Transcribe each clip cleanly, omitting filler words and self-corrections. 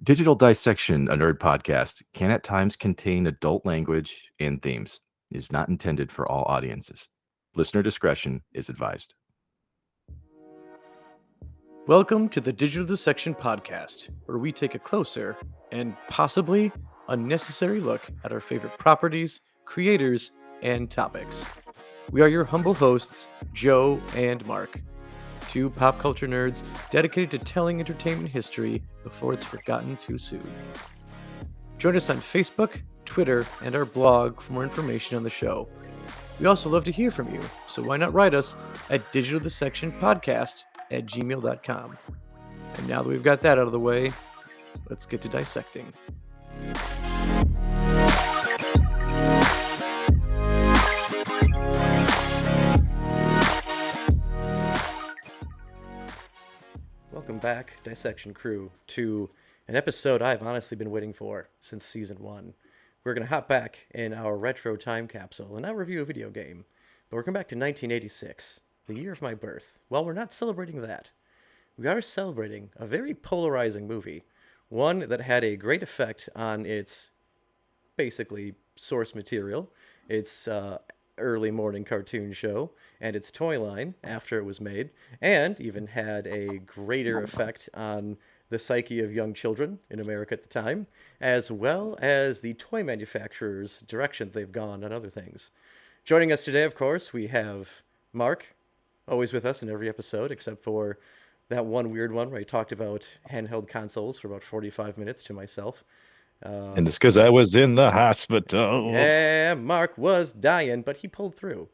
Digital Dissection, a nerd podcast, can at times contain adult language and themes. It is not intended for all audiences. Listener discretion is advised. Welcome to the Digital Dissection podcast, where we take a closer and possibly unnecessary look at our favorite properties, creators, and topics. We are your humble hosts, Joe and Mark, two pop culture nerds dedicated to telling entertainment history before it's forgotten too soon. Join us on Facebook, Twitter, and our blog for more information on the show. We also love to hear from you, so why not write us at digitaldissectionpodcast@gmail.com. And now that we've got that out of the way, let's get to dissecting. Welcome back, Dissection Crew, to an episode I've honestly been waiting for since Season 1. We're going to hop back in our retro time capsule and now review a video game. But we're going back to 1986, the year of my birth. Well, we're not celebrating that. We are celebrating a very polarizing movie, one that had a great effect on its, basically, source material, its early morning cartoon show, and its toy line after it was made, and even had a greater effect on the psyche of young children in America at the time, as well as the toy manufacturers' direction they've gone on other things. Joining us today, of course, we have Mark, always with us in every episode, except for that one weird one where I talked about handheld consoles for about 45 minutes to myself. And it's because I was in the hospital. Yeah, Mark was dying, but he pulled through.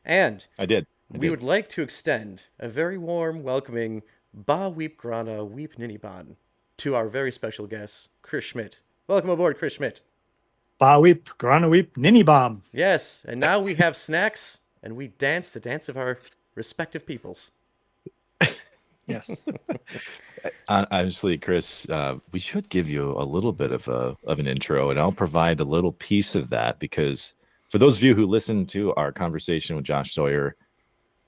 And I did. We would like to extend a very warm, welcoming Ba Weep Grana Weep Niniban to our very special guest, Chris Schmidt. Welcome aboard, Chris Schmidt. Ba Weep Grana Weep Ninibom. Yes, and now we have snacks, and we dance the dance of our respective peoples. Yes. Honestly, Chris, we should give you a little bit of an intro, and I'll provide a little piece of that because for those of you who listened to our conversation with Josh Sawyer,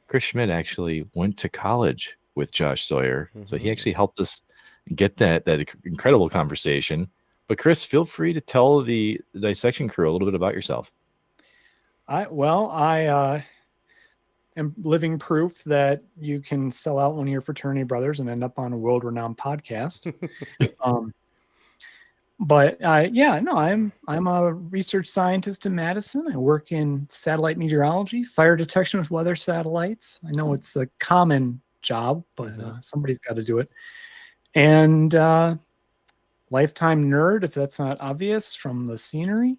Chris Schmidt actually went to college with Josh Sawyer, so he actually helped us get that incredible conversation. But Chris, feel free to tell the Dissection Crew a little bit about yourself. I am living proof that you can sell out one of your fraternity brothers and end up on a world-renowned podcast. I'm a research scientist in Madison. I work in satellite meteorology, fire detection with weather satellites. I know it's a common job, but somebody's got to do it. And lifetime nerd, if that's not obvious from the scenery,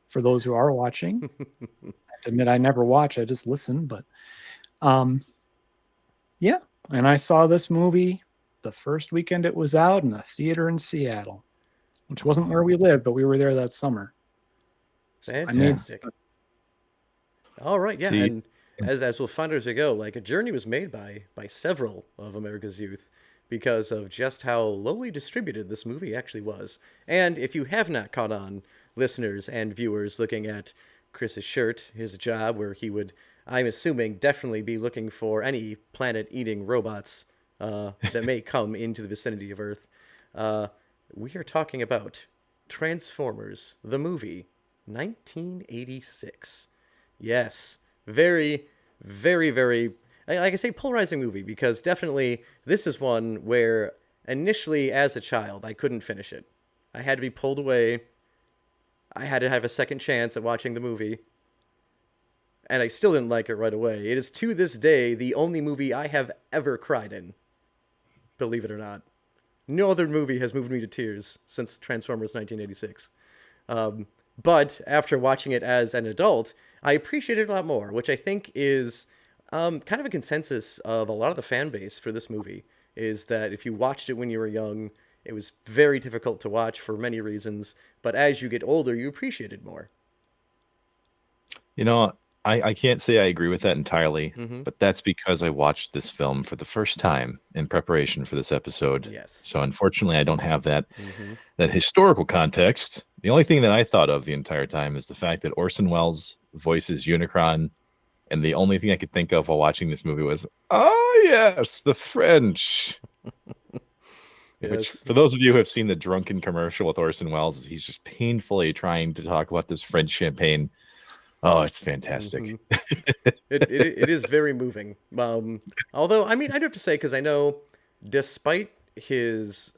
for those who are watching. I have to admit, I never watch, I just listen, but and I saw this movie the first weekend it was out in a theater in Seattle, which wasn't where we lived, but we were there that summer. Fantastic. All right, yeah, and as we'll find as we go, like a journey was made by several of America's youth because of just how lowly distributed this movie actually was. And if you have not caught on, listeners and viewers, looking at Chris's shirt, his job, where he would, I'm assuming, definitely be looking for any planet-eating robots that may come into the vicinity of Earth. We are talking about Transformers, the movie, 1986. Yes, very, very, very, like I say, polarizing movie, because definitely this is one where initially as a child I couldn't finish it. I had to be pulled away. I had to have a second chance at watching the movie. And I still didn't like it right away. It is to this day the only movie I have ever cried in. Believe it or not. No other movie has moved me to tears since Transformers 1986. But after watching it as an adult, I appreciate it a lot more, which I think is kind of a consensus of a lot of the fan base for this movie, is that if you watched it when you were young, it was very difficult to watch for many reasons, but as you get older, you appreciate it more. You know, I can't say I agree with that entirely, but that's because I watched this film for the first time in preparation for this episode. Yes. So unfortunately, I don't have that historical context. The only thing that I thought of the entire time is the fact that Orson Welles voices Unicron, and the only thing I could think of while watching this movie was, oh yes, the French. Which, Yes. for those of you who have seen the drunken commercial with Orson Welles, he's just painfully trying to talk about this French champagne. Oh, it's Hmm. fantastic. It is very moving. Although I mean, I'd have to say because I know, despite his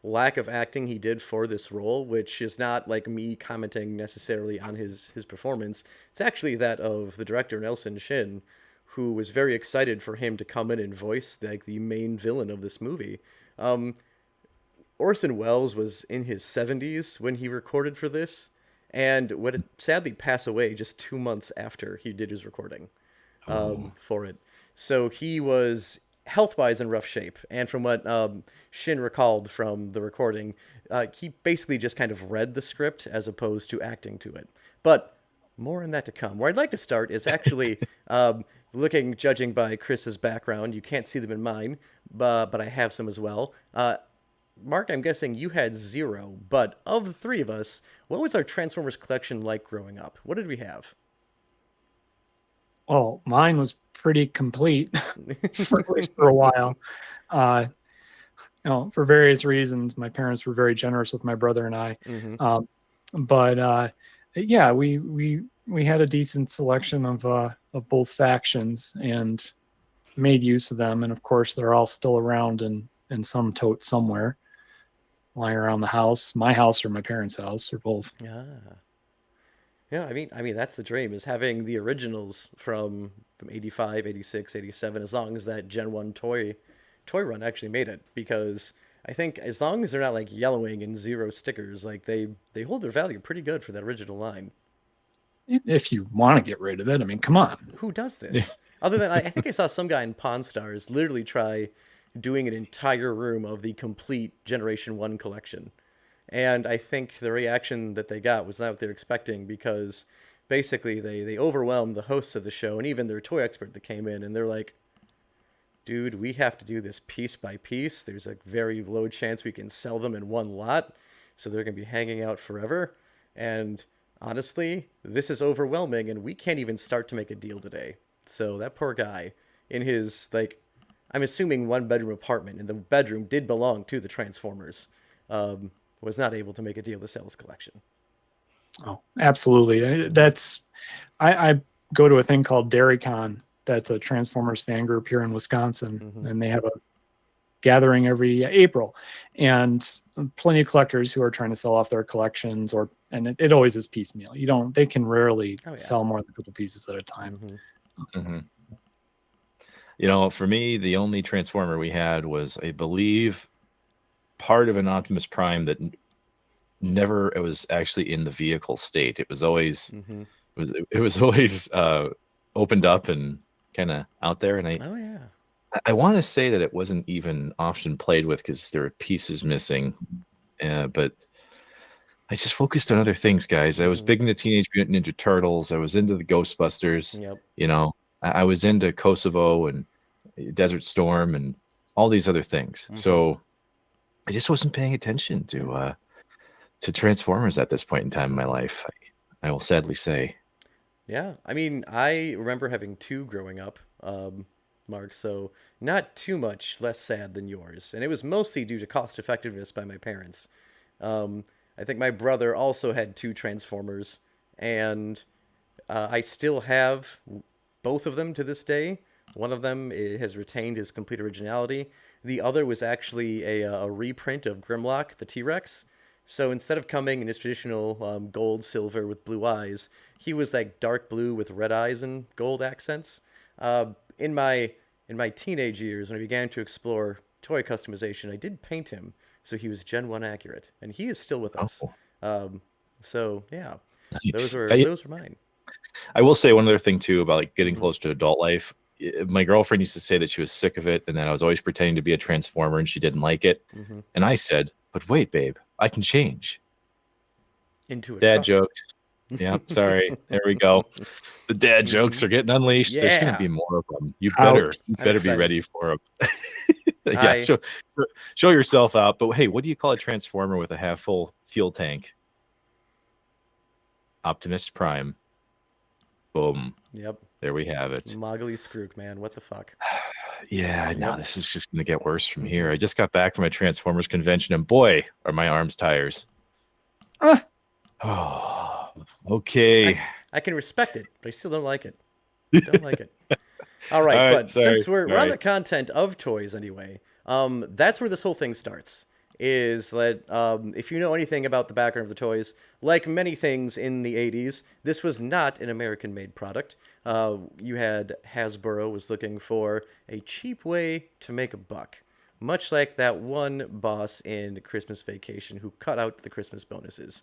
lack of acting he did for this role, which is not like me commenting necessarily on his performance. It's actually that of the director Nelson Shin, who was very excited for him to come in and voice like the main villain of this movie. Um, Orson Welles was in his 70s when he recorded for this, and would sadly pass away just 2 months after he did his recording Oh, for it. So he was health wise in rough shape. And from what Shin recalled from the recording, he basically just kind of read the script as opposed to acting to it. But more on that to come. Where I'd like to start is actually judging by Chris's background. You can't see them in mine, but I have some as well. Mark, I'm guessing you had zero, but of the three of us, what was our Transformers collection like growing up? What did we have? Well, mine was pretty complete for at least for a while. Uh, for various reasons, my parents were very generous with my brother and I. Hmm. But yeah, we had a decent selection of both factions and made use of them. And of course, they're all still around in some tote somewhere, lying around the house, my house or my parents' house, or both. Ah. Yeah, I mean that's the dream is having the originals from 85, 86, 87 as long as that Gen 1 toy run actually made it because I think as long as they're not like yellowing and zero stickers, like they hold their value pretty good for that original line. If you want to get rid of it, I mean, come on. Who does yeah. this? Other than I think I saw some guy in Pawn Stars literally try doing an entire room of the complete Generation 1 collection. And I think the reaction that they got was not what they were expecting because basically they overwhelmed the hosts of the show and even their toy expert that came in and they're like, dude, we have to do this piece by piece. There's a very low chance we can sell them in one lot, so they're going to be hanging out forever. And honestly, this is overwhelming, and we can't even start to make a deal today. So that poor guy, in his like, I'm assuming one bedroom apartment, and the bedroom did belong to the Transformers, was not able to make a deal to sell his collection. Oh, absolutely. I go to a thing called DairyCon. That's a Transformers fan group here in Wisconsin, Hmm. and they have a gathering every April, and plenty of collectors who are trying to sell off their collections, and it always is piecemeal. They can rarely Oh yeah. sell more than a couple pieces at a time. Hmm. Mhm. For me, the only Transformer we had was, I believe, part of an Optimus Prime that never it was actually in the vehicle state. It was always Hmm. it was always opened up and kind of out there. And Oh yeah. I want to say that it wasn't even often played with because there were pieces missing. But I just focused on other things, guys. I was Hmm. big into Teenage Mutant Ninja Turtles. I was into the Ghostbusters. Yep. You know, I was into Kosovo and Desert Storm and all these other things. Hmm. So I just wasn't paying attention Yeah. to Transformers at this point in time in my Hmm. life. I will sadly say. Yeah, I mean, I remember having two growing up, Mark, so not too much less sad than yours. And it was mostly due to cost effectiveness by my parents. Um, I think my brother also had two Transformers, and I still have both of them to this day. One of them has retained his complete originality. The other was actually a reprint of Grimlock, the T Rex. So instead of coming in his traditional gold, silver with blue eyes, he was like dark blue with red eyes and gold accents. Uh, in my teenage years, when I began to explore toy customization, I did paint him so he was Gen 1 accurate, and he is still with us. Oh, Um, so yeah, those nice. were those were mine. I will say one other thing too about like getting Hmm. close to adult life. My girlfriend used to say that she was sick of it and that I was always pretending to be a transformer and she didn't like it. Hmm. And I said, "But wait, babe, I can change." Into a Dad truck. jokes. Yeah, sorry. There we go. The dad jokes Hmm. are getting unleashed. There's going to Yeah, be more of them. You Ouch. better you I'm better be excited. ready for them. Yeah, I show yourself out. But hey, what do you call a transformer with a half full fuel tank? Optimus Prime. Boom. Yep. There we have it. Moggly Skrook, man. What the fuck? Yeah, I know Yep. this is just going to get worse from here. I just got back from a Transformers convention, and boy, are my arms tires. Ah, Oh, okay. I can respect it, but I still don't like it. Don't like it. All All right, right, but sorry. since we're on Sorry. the content of toys anyway, that's where this whole thing starts. Is that if you know anything about the background of the toys, like many things in the '80s, this was not an American-made product. You had Hasbro was looking for a cheap way to make a buck, much like that one boss in Christmas Vacation who cut out the Christmas bonuses.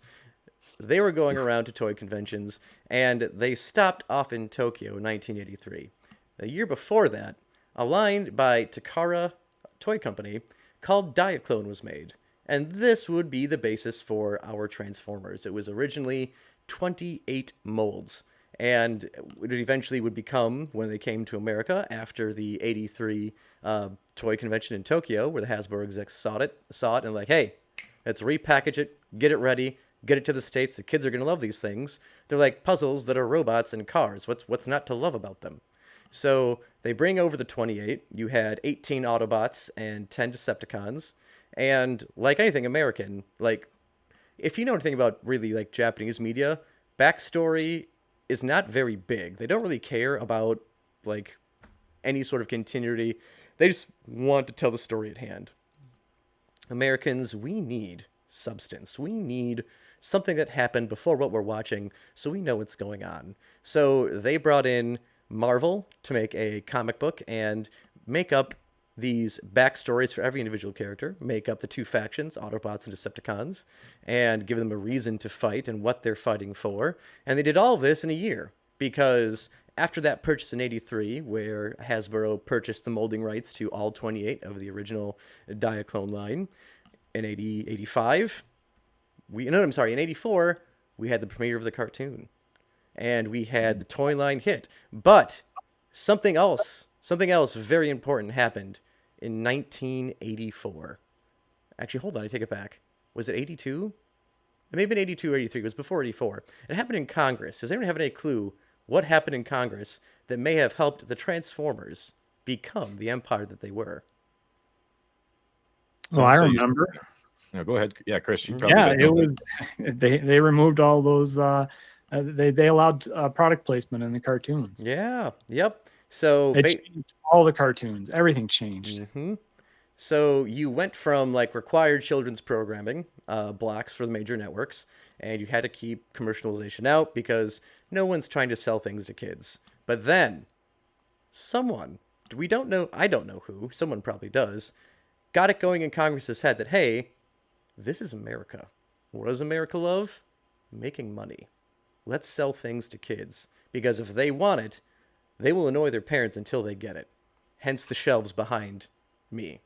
They were going around to toy conventions, and they stopped off in Tokyo in 1983. The year before that, a line by Takara Toy Company called Diaclone was made, and this would be the basis for our Transformers. It was originally 28 molds, and it eventually would become, when they came to America after the 83 toy convention in Tokyo, where the Hasbro execs saw it and like, hey, let's repackage it, get it ready, get it to the States. The kids are going to love these things. They're like puzzles that are robots and cars. What's not to love about them? So they bring over the 28. You had 18 Autobots and 10 Decepticons. And like anything American, like if you know anything about really like Japanese media, backstory is not very big. They don't really care about like any sort of continuity. They just want to tell the story at hand. Americans, we need substance. We need something that happened before what we're watching so we know what's going on. So they brought in Marvel to make a comic book and make up these backstories for every individual character, make up the two factions, Autobots and Decepticons, and give them a reason to fight and what they're fighting for. And they did all of this in a year because after that purchase in 83, where Hasbro purchased the molding rights to all 28 of the original Diaclone line, in 85, in 84, we had the premiere of the cartoon. And we had the toy line hit. But something else very important happened in 1984. Actually, hold on, I take it back. Was it 82? It may have been 82 or 83. It was before 84. It happened in Congress. Does anyone have any clue what happened in Congress that may have helped the Transformers become the empire that they were? well, I So you, remember. no, go ahead. Yeah, Chris, you probably Yeah, got it no. was. They removed all those. They allowed product placement in the cartoons. Yeah, yep. So, It changed all the cartoons. Everything changed. mm-hmm. So you went from like required children's programming blocks for the major networks, and you had to keep commercialization out because no one's trying to sell things to kids. But then someone, we don't know, I don't know who, someone probably does, got it going in Congress's head that, hey, this is America. What does America love? Making money. Let's sell things to kids because if they want it, they will annoy their parents until they get it. Hence the shelves behind me.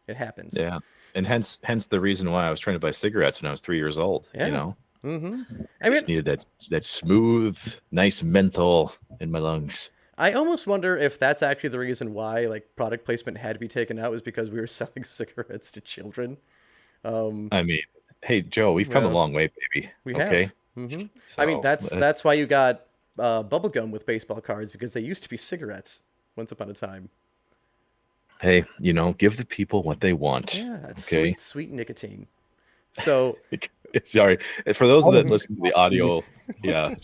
It happens. Yeah, and hence the reason why I was trying to buy cigarettes when I was 3 years old. You Yeah. know, Mm-hmm. I I just mean, needed that smooth, nice menthol in my lungs. I almost wonder if that's actually the reason why like product placement had to be taken out was because we were selling cigarettes to children. Um, I mean, hey Joe, we've come a well, long way, baby. we have. Okay, Mm-hmm. I mean, so that's why you got bubble gum with baseball cards because they used to be cigarettes once upon a time. hey, give the people what they want. Yeah, that's Okay. sweet, sweet nicotine. So, Sorry. For those All that the listen to the audio, yeah,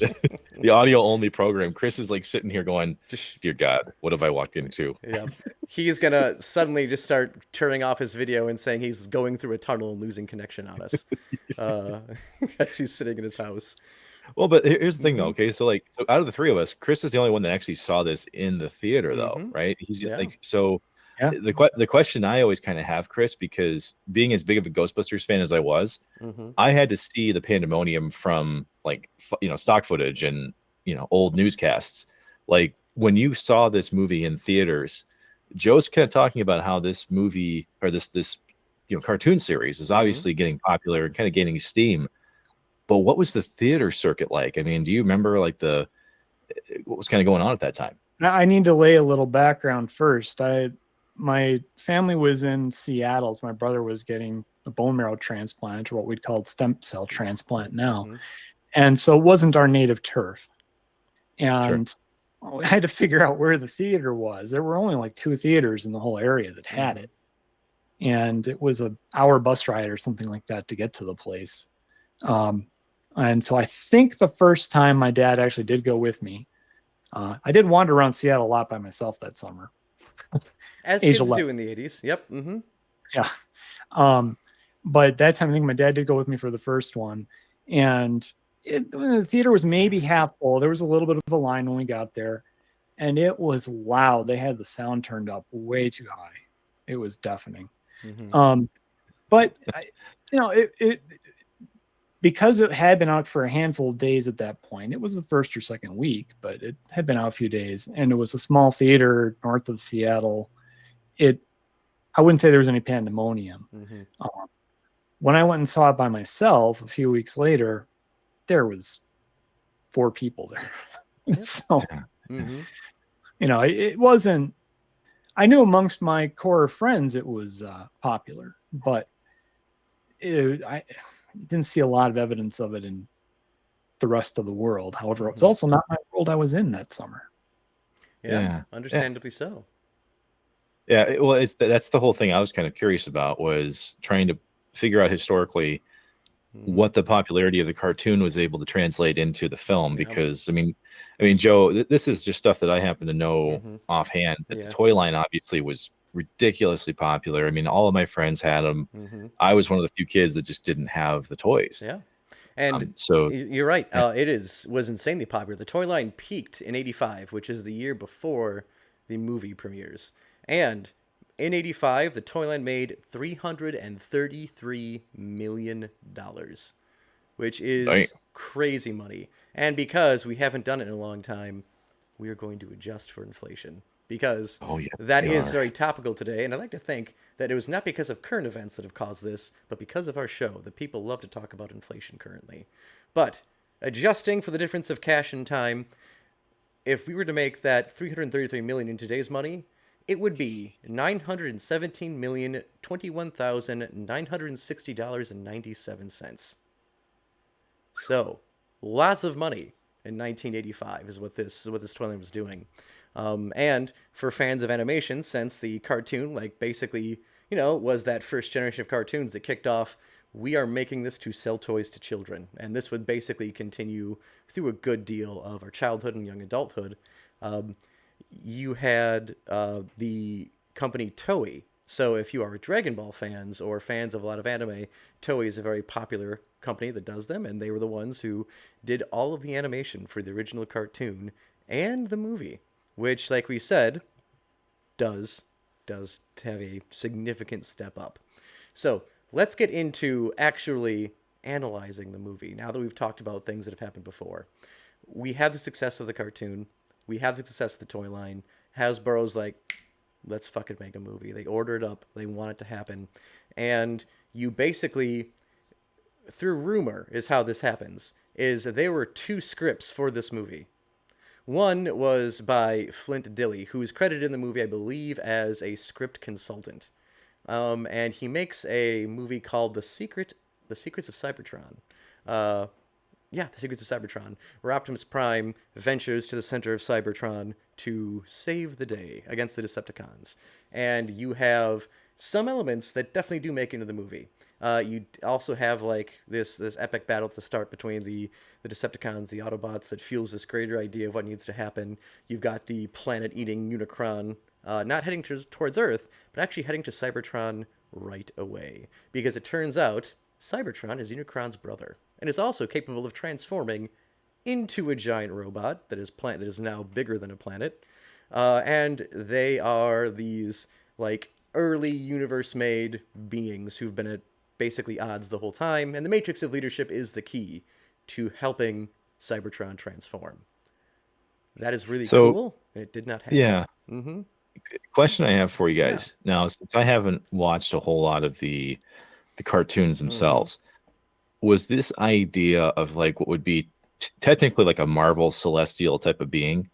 the audio only program, Chris is like sitting here going, just "Dear God, what have I walked into?" yeah, he's gonna suddenly just start turning off his video and saying he's going through a tunnel and losing connection on us, uh, as he's sitting in his house. Well, but here's the thing, though. Mm-hmm. Okay, so out of the three of us, Chris is the only one that actually saw this in the theater, though, Mm-hmm. right? He's Yeah. like, so Yeah. the question I always kind of have, Chris, because being as big of a Ghostbusters fan as I was, Mm-hmm. I had to see the pandemonium from like stock footage and old newscasts. Like when you saw this movie in theaters, Joe's kind of talking about how this movie or this cartoon series is Mm-hmm. obviously getting popular and kind of gaining steam. But what was the theater circuit like? I mean, do you remember like what was kind of going on at that time? Now, I need to lay a little background first. My family was in Seattle. So my brother was getting a bone marrow transplant, or what we'd call stem cell transplant now. Mm-hmm. And so it wasn't our native turf. Sure. And I had to figure out where the theater was. There were only like 2 theaters in the whole area that had it. And it was an hour bus ride or something like that to get to the place. And so I think the first time my dad actually did go with me, I did wander around Seattle a lot by myself that summer. As Age kids 11. do in the 80s. Yep. Yeah. But that time, I think my dad did go with me for the first one. And the theater was maybe half full. There was a little bit of a line when we got there. And it was loud. They had the sound turned up way too high. It was deafening. But it because it had been out for a handful of days at that point. It was the first or second week, but it had been out a few days, and it was a small theater north of Seattle. I wouldn't say there was any pandemonium. When I went and saw it by myself a few weeks later, there was 4 people there. So, it wasn't. I knew amongst my core of friends it was popular, but I didn't see a lot of evidence of it in the rest of the world. However, it was also not my world I was in that summer. Yeah. Understandably so. Yeah, well, that's the whole thing I was kind of curious about, was trying to figure out historically what the popularity of the cartoon was able to translate into the film. Because I mean, Joe, this is just stuff that I happen to know offhand. That the toy line obviously was ridiculously popular. I mean, all of my friends had them. I was one of the few kids that just didn't have the toys. Yeah. And so you're right. It was insanely popular. The toy line peaked in '85, which is the year before the movie premieres. And in '85, the toy line made $333 million, which is crazy money. And because we haven't done it in a long time, we are going to adjust for inflation. Because that is very topical today. And I like to think that it was not because of current events that have caused this, but because of our show, that people love to talk about inflation currently. But adjusting for the difference of cash and time, if we were to make that $333 million in today's money, it would be $917,021,960.97. So, lots of money in 1985 is what this toy line was doing. And for fans of animation, since the cartoon, basically, was that first generation of cartoons that kicked off, we are making this to sell toys to children. And this would basically continue through a good deal of our childhood and young adulthood. You had the company Toei. So if you are Dragon Ball fans or fans of a lot of anime, Toei is a very popular company that does them, and they were the ones who did all of the animation for the original cartoon and the movie, which, like we said, does have a significant step up. So let's get into actually analyzing the movie. Now that we've talked about things that have happened before, we have the success of the cartoon. We have the success of the toy line. Hasbro's like, let's fucking make a movie. They order it up. They want it to happen. And you basically, through rumor is how this happens, is there were 2 scripts for this movie. One was by Flint Dille, who is credited in the movie, I believe, as a script consultant. And he makes a movie called The Secrets of Cybertron. The Secrets of Cybertron, where Optimus Prime ventures to the center of Cybertron to save the day against the Decepticons. And you have some elements that definitely do make it into the movie. You also have this epic battle at the start between the Decepticons, the Autobots, that fuels this greater idea of what needs to happen. You've got the planet-eating Unicron not heading towards Earth, but actually heading to Cybertron right away. Because it turns out Cybertron is Unicron's brother, and is also capable of transforming into a giant robot that is now bigger than a planet. And they are these early universe-made beings who've been at basically odds the whole time, and the matrix of leadership is the key to helping Cybertron transform. That is really cool, and it did not happen. Yeah. Question I have for you guys. Now, since I haven't watched a whole lot of the cartoons themselves, was this idea of what would be technically like a Marvel celestial type of being,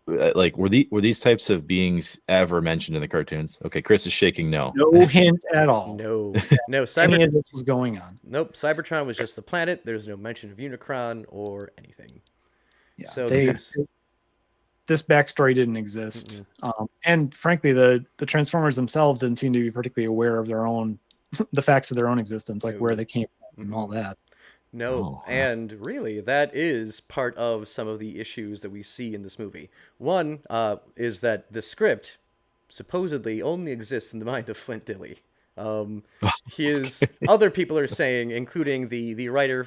were these types of beings ever mentioned in the cartoons? Okay, Chris is shaking no. No hint at all. No. Any of this was going on. Nope. Cybertron was just the planet. There's no mention of Unicron or anything. Yeah, So this backstory didn't exist. And frankly, the Transformers themselves didn't seem to be particularly aware of their own, the facts of their own existence, like where they came from and all that. No, and really, that is part of some of the issues that we see in this movie. One is that the script supposedly only exists in the mind of Flint Dille. Other people are saying, including the writer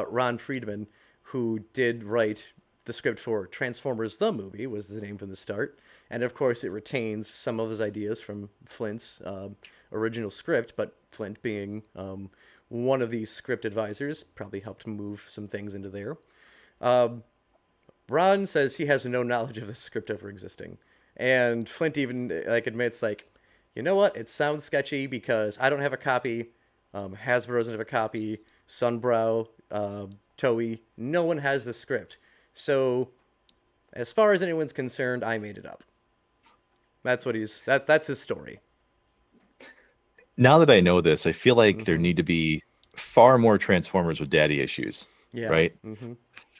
Ron Friedman, who did write the script for Transformers the movie, was the name from the start, and of course it retains some of his ideas from Flint's original script, but Flint being one of these script advisors probably helped move some things into there. Ron says he has no knowledge of the script ever existing, and Flint even admits you know what, it sounds sketchy because I don't have a copy, Hasbro doesn't have a copy, Sunbrow, Toei, no one has the script. So, as far as anyone's concerned, I made it up. That's his story. Now that I know this, I feel like there need to be far more Transformers with daddy issues. Yeah. Right?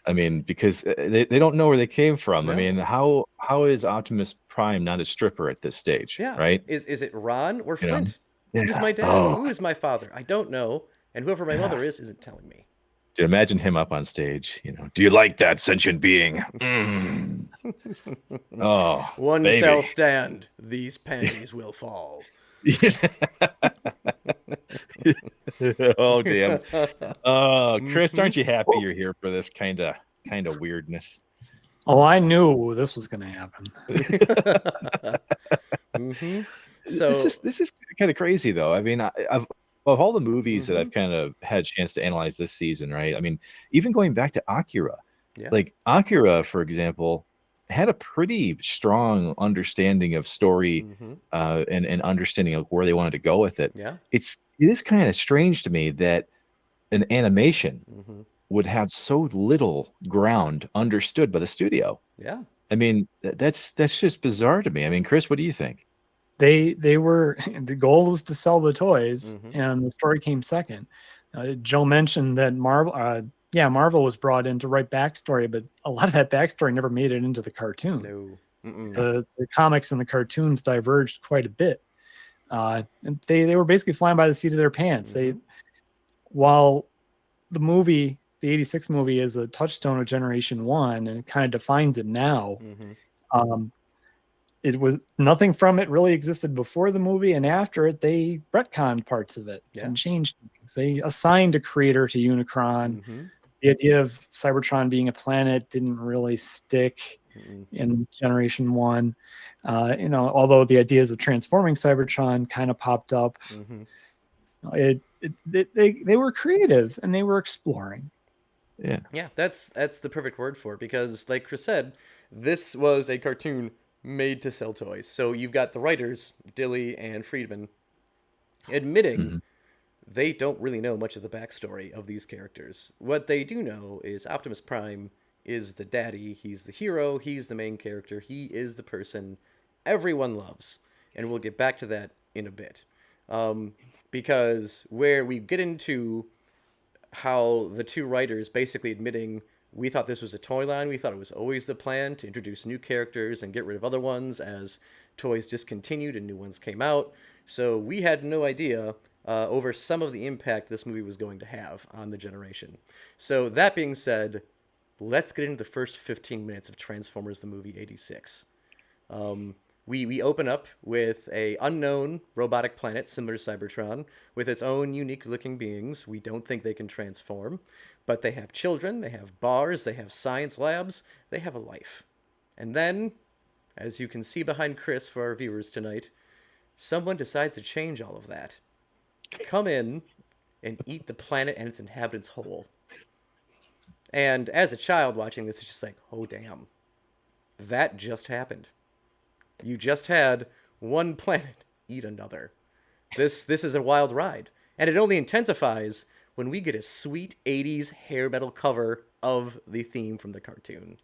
I mean, because they don't know where they came from. No. I mean, how is Optimus Prime not a stripper at this stage? Yeah. Right? Is it Ron or Flint? Yeah. Who's my dad? Who is my father? I don't know. And whoever my mother isn't telling me. Dude, imagine him up on stage. Do you like that sentient being? Oh, one baby. shall stand. These panties will fall. Oh damn! Oh, Chris, aren't you happy you're here for this kind of weirdness? Oh, I knew this was going to happen. So this is kind of crazy, though. I mean, of all the movies that I've kind of had a chance to analyze this season, right? I mean, even going back to Akira, like Akira, for example, had a pretty strong understanding of story and understanding of where they wanted to go with it. Yeah. It is kind of strange to me that an animation would have so little ground understood by the studio. Yeah. I mean, that's just bizarre to me. I mean, Chris, what do you think? They were, the goal was to sell the toys, and the story came second. Joe mentioned that Marvel was brought in to write backstory, but a lot of that backstory never made it into the cartoon. No. The comics and the cartoons diverged quite a bit. And they were basically flying by the seat of their pants. While the movie, the 86 movie, is a touchstone of Generation 1 and it kind of defines it now, it was nothing from it really existed before the movie, and after it they retconned parts of it and changed things. They assigned a creator to Unicron. The idea of Cybertron being a planet didn't really stick in Generation 1. Although the ideas of transforming Cybertron kind of popped up. They were creative and they were exploring. Yeah, that's the perfect word for it, because like Chris said, this was a cartoon made to sell toys. So you've got the writers, Dille and Friedman, admitting they don't really know much of the backstory of these characters. What they do know is Optimus Prime is the daddy, he's the hero, he's the main character, he is the person everyone loves. And we'll get back to that in a bit. Because where we get into how the two writers basically admitting, we thought this was a toy line, we thought it was always the plan to introduce new characters and get rid of other ones as toys discontinued and new ones came out. So we had no idea over some of the impact this movie was going to have on the generation. So that being said, let's get into the first 15 minutes of Transformers the movie 86. We open up with a unknown robotic planet similar to Cybertron with its own unique looking beings. We don't think they can transform, but they have children, they have bars, they have science labs, they have a life. And then, as you can see behind Chris for our viewers tonight, someone decides to change all of that. Come in and eat the planet and its inhabitants whole. And as a child watching this, it's just like, oh damn, that just happened. You just had one planet eat another. This is a wild ride. And it only intensifies when we get a sweet 80s hair metal cover of the theme from the cartoon.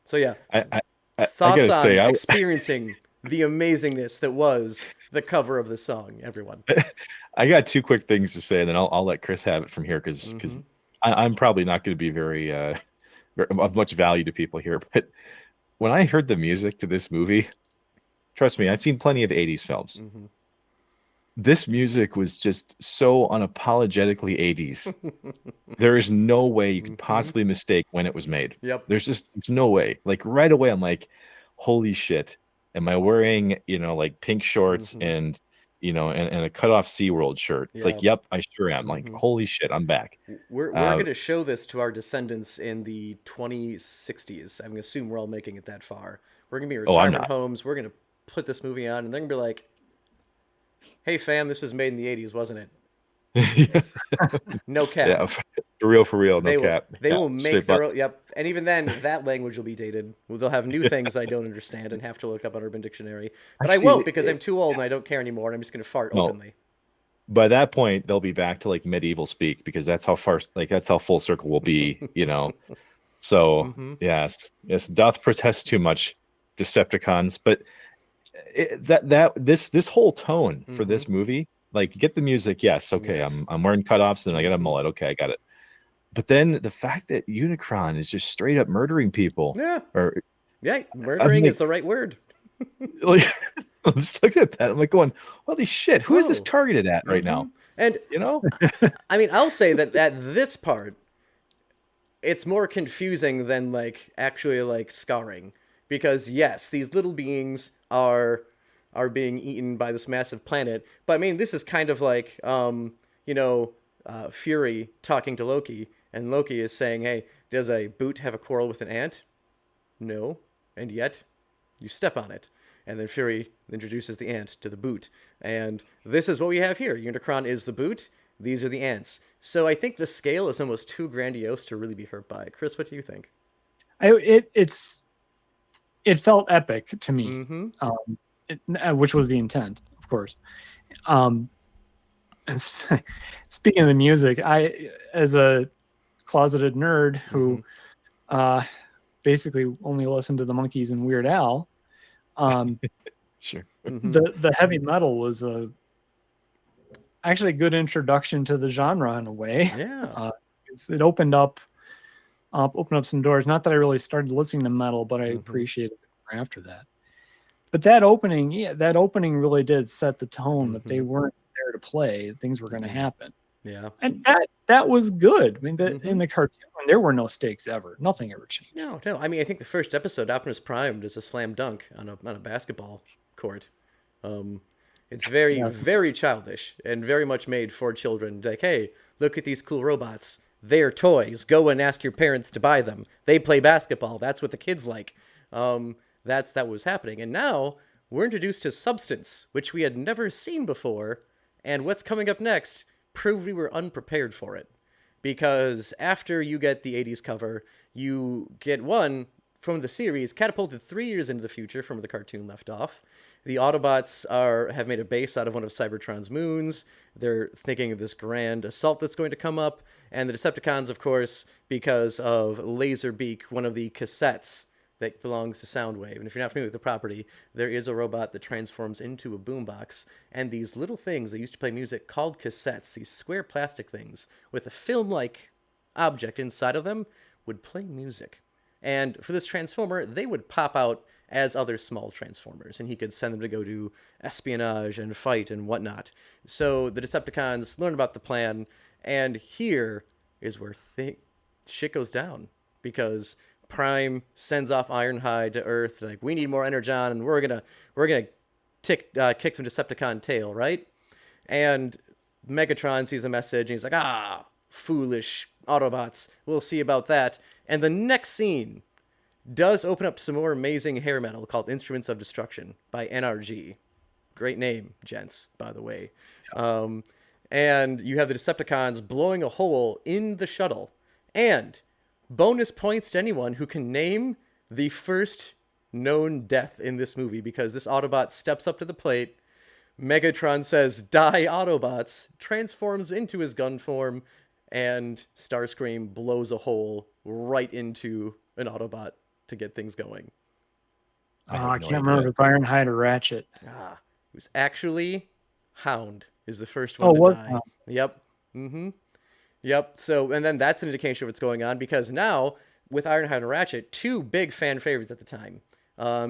So yeah, thoughts on experiencing the amazingness that was the cover of the song, everyone. I got two quick things to say, and then I'll let Chris have it from here, because I'm probably not going to be very of much value to people here. But when I heard the music to this movie, trust me, I've seen plenty of 80s films. Mm-hmm. This music was just so unapologetically 80s. There is no way you could Mm-hmm. possibly mistake when it was made. Yep. There's no way. Like right away, I'm like, holy shit. Am I wearing, like pink shorts Mm-hmm. and, and a cut off SeaWorld shirt? It's like, Yep. yep, I sure am. Like, Mm-hmm. holy shit, I'm back. We're Uh, going to show this to our descendants in the 2060s. I'm going to assume we're all making it that far. We're going to be in oh, I'm retirement not. homes. We're going to put this movie on, and they're going to be like, "Hey, fam, this was made in the 80s, wasn't it?" No cap. Yeah, for real, no cap. They Yeah, will make straight their buck. own. Yep. And even then, that language will be dated. They'll have new things that I don't understand and have to look up on Urban Dictionary. But I won't Actually, because I'm too old and I don't care anymore. And I'm just going to fart no, openly. by that point they'll be back to like medieval speak because that's how far, like that's how full circle will be. So Mm-hmm. yes, doth protest too much, Decepticons. But this whole tone for Mm-hmm. this movie, like get the music, yes, okay, Yes. I'm wearing cutoffs and I got a Mm-hmm. mullet, okay, I got it. But then the fact that Unicron is just straight up murdering people, Yeah. or Yeah. I'm Murdering is like, the right word. like I'm just looking at that, I'm like going, holy shit, who is this Oh. targeted at right Mm-hmm. now? And You know? I mean, I'll say that at this part, it's more confusing than like actually like scarring because yes, these little beings are being eaten by this massive planet. But I mean, this is kind of like Fury talking to Loki, and Loki is saying, "Hey, does a boot have a quarrel with an ant? No, and yet you step on it." And then Fury introduces the ant to the boot. And this is what we have here. Unicron is the boot. These are the ants. So I think the scale is almost too grandiose to really be hurt by. Chris, what do you think? It felt epic to me, Mm-hmm. which was the intent, of course. Um, and speaking of the music, I, as a closeted nerd Mm-hmm. who basically only listened to the Monkees and Weird Al, um, Sure. Mm-hmm. the heavy metal was actually a good introduction to the genre in a way. Yeah. It opened up some doors. Not that I really started listening to metal, but I Mm-hmm. appreciated it more after that. But that opening really did set the tone that they Mm-hmm. weren't there to play. Things were going to Mm-hmm. happen, Yeah. and that was good. I mean, Mm-hmm. in the cartoon, there were no stakes ever. Nothing ever changed. No, no. I mean, I think the first episode, Optimus Prime, does a slam dunk on a basketball court. Um, it's very, Yeah, very childish and very much made for children. Like, hey, look at these cool robots. They're toys. Go and ask your parents to buy them. They play basketball. That's what the kids like. That was happening. And now we're introduced to substance, which we had never seen before. And what's coming up next proved we were unprepared for it. Because after you get the 80s cover, you get one from the series catapulted 3 years into the future from where the cartoon left off. The Autobots have made a base out of one of Cybertron's moons. They're thinking of this grand assault that's going to come up, and the Decepticons, of course, because of Laserbeak, one of the cassettes that belongs to Soundwave. And if you're not familiar with the property, there is a robot that transforms into a boombox, and these little things that used to play music called cassettes, these square plastic things with a film-like object inside of them, would play music. And for this transformer, they would pop out as other small transformers, and he could send them to go do espionage and fight and whatnot. So the Decepticons learn about the plan, and here is where shit goes down because Prime sends off Ironhide to Earth, like we need more energon, and we're gonna kick some Decepticon tail, right? And Megatron sees a message, and he's like, foolish Autobots, we'll see about that. And the next scene does open up some more amazing hair metal called Instruments of Destruction by NRG. Great name, gents, by the way. And you have the Decepticons blowing a hole in the shuttle. And bonus points to anyone who can name the first known death in this movie, because this Autobot steps up to the plate. Megatron says, "Die, Autobots," transforms into his gun form, and Starscream blows a hole right into an Autobot to get things going. I can't remember if it's Ironhide or Ratchet. It was actually Hound is the first Oh, one to what? die. Yep. Mm-hmm. Yep. So, and then that's an indication of what's going on because now with Ironhide and Ratchet, two big fan favorites at the time.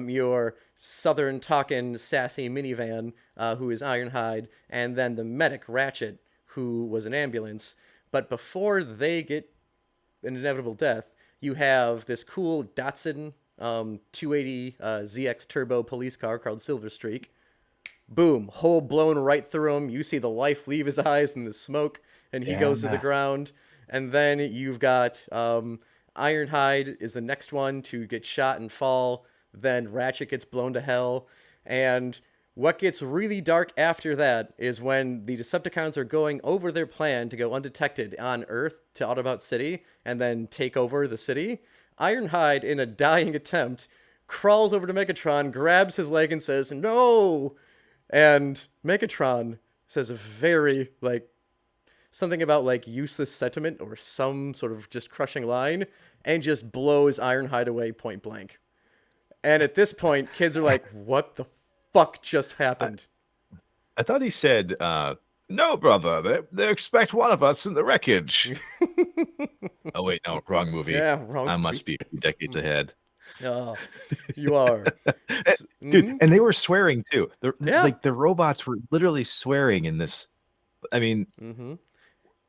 Your southern talking sassy minivan, who is Ironhide, and then the medic Ratchet, who was an ambulance. But before they get an inevitable death, you have this cool Datsun 280 ZX Turbo police car called Silver Streak. Boom, hole blown right through him. You see the life leave his eyes in the smoke, and he goes to the ground. And then you've got Ironhide is the next one to get shot and fall. Then Ratchet gets blown to hell. And what gets really dark after that is when the Decepticons are going over their plan to go undetected on Earth to Autobot City and then take over the city. Ironhide, in a dying attempt, crawls over to Megatron, grabs his leg, and says, "No!" And Megatron says a very, something about, useless sentiment or some sort of just crushing line, and just blows Ironhide away point blank. And at this point, kids are like, what the fuck just happened? I thought he said, "No, brother, they expect one of us in the wreckage." Oh, wait, no, wrong movie. Yeah, wrong I must be a few decades ahead. Oh, you are. Dude, and they were swearing too. Yeah. The robots were literally swearing in this. I mean,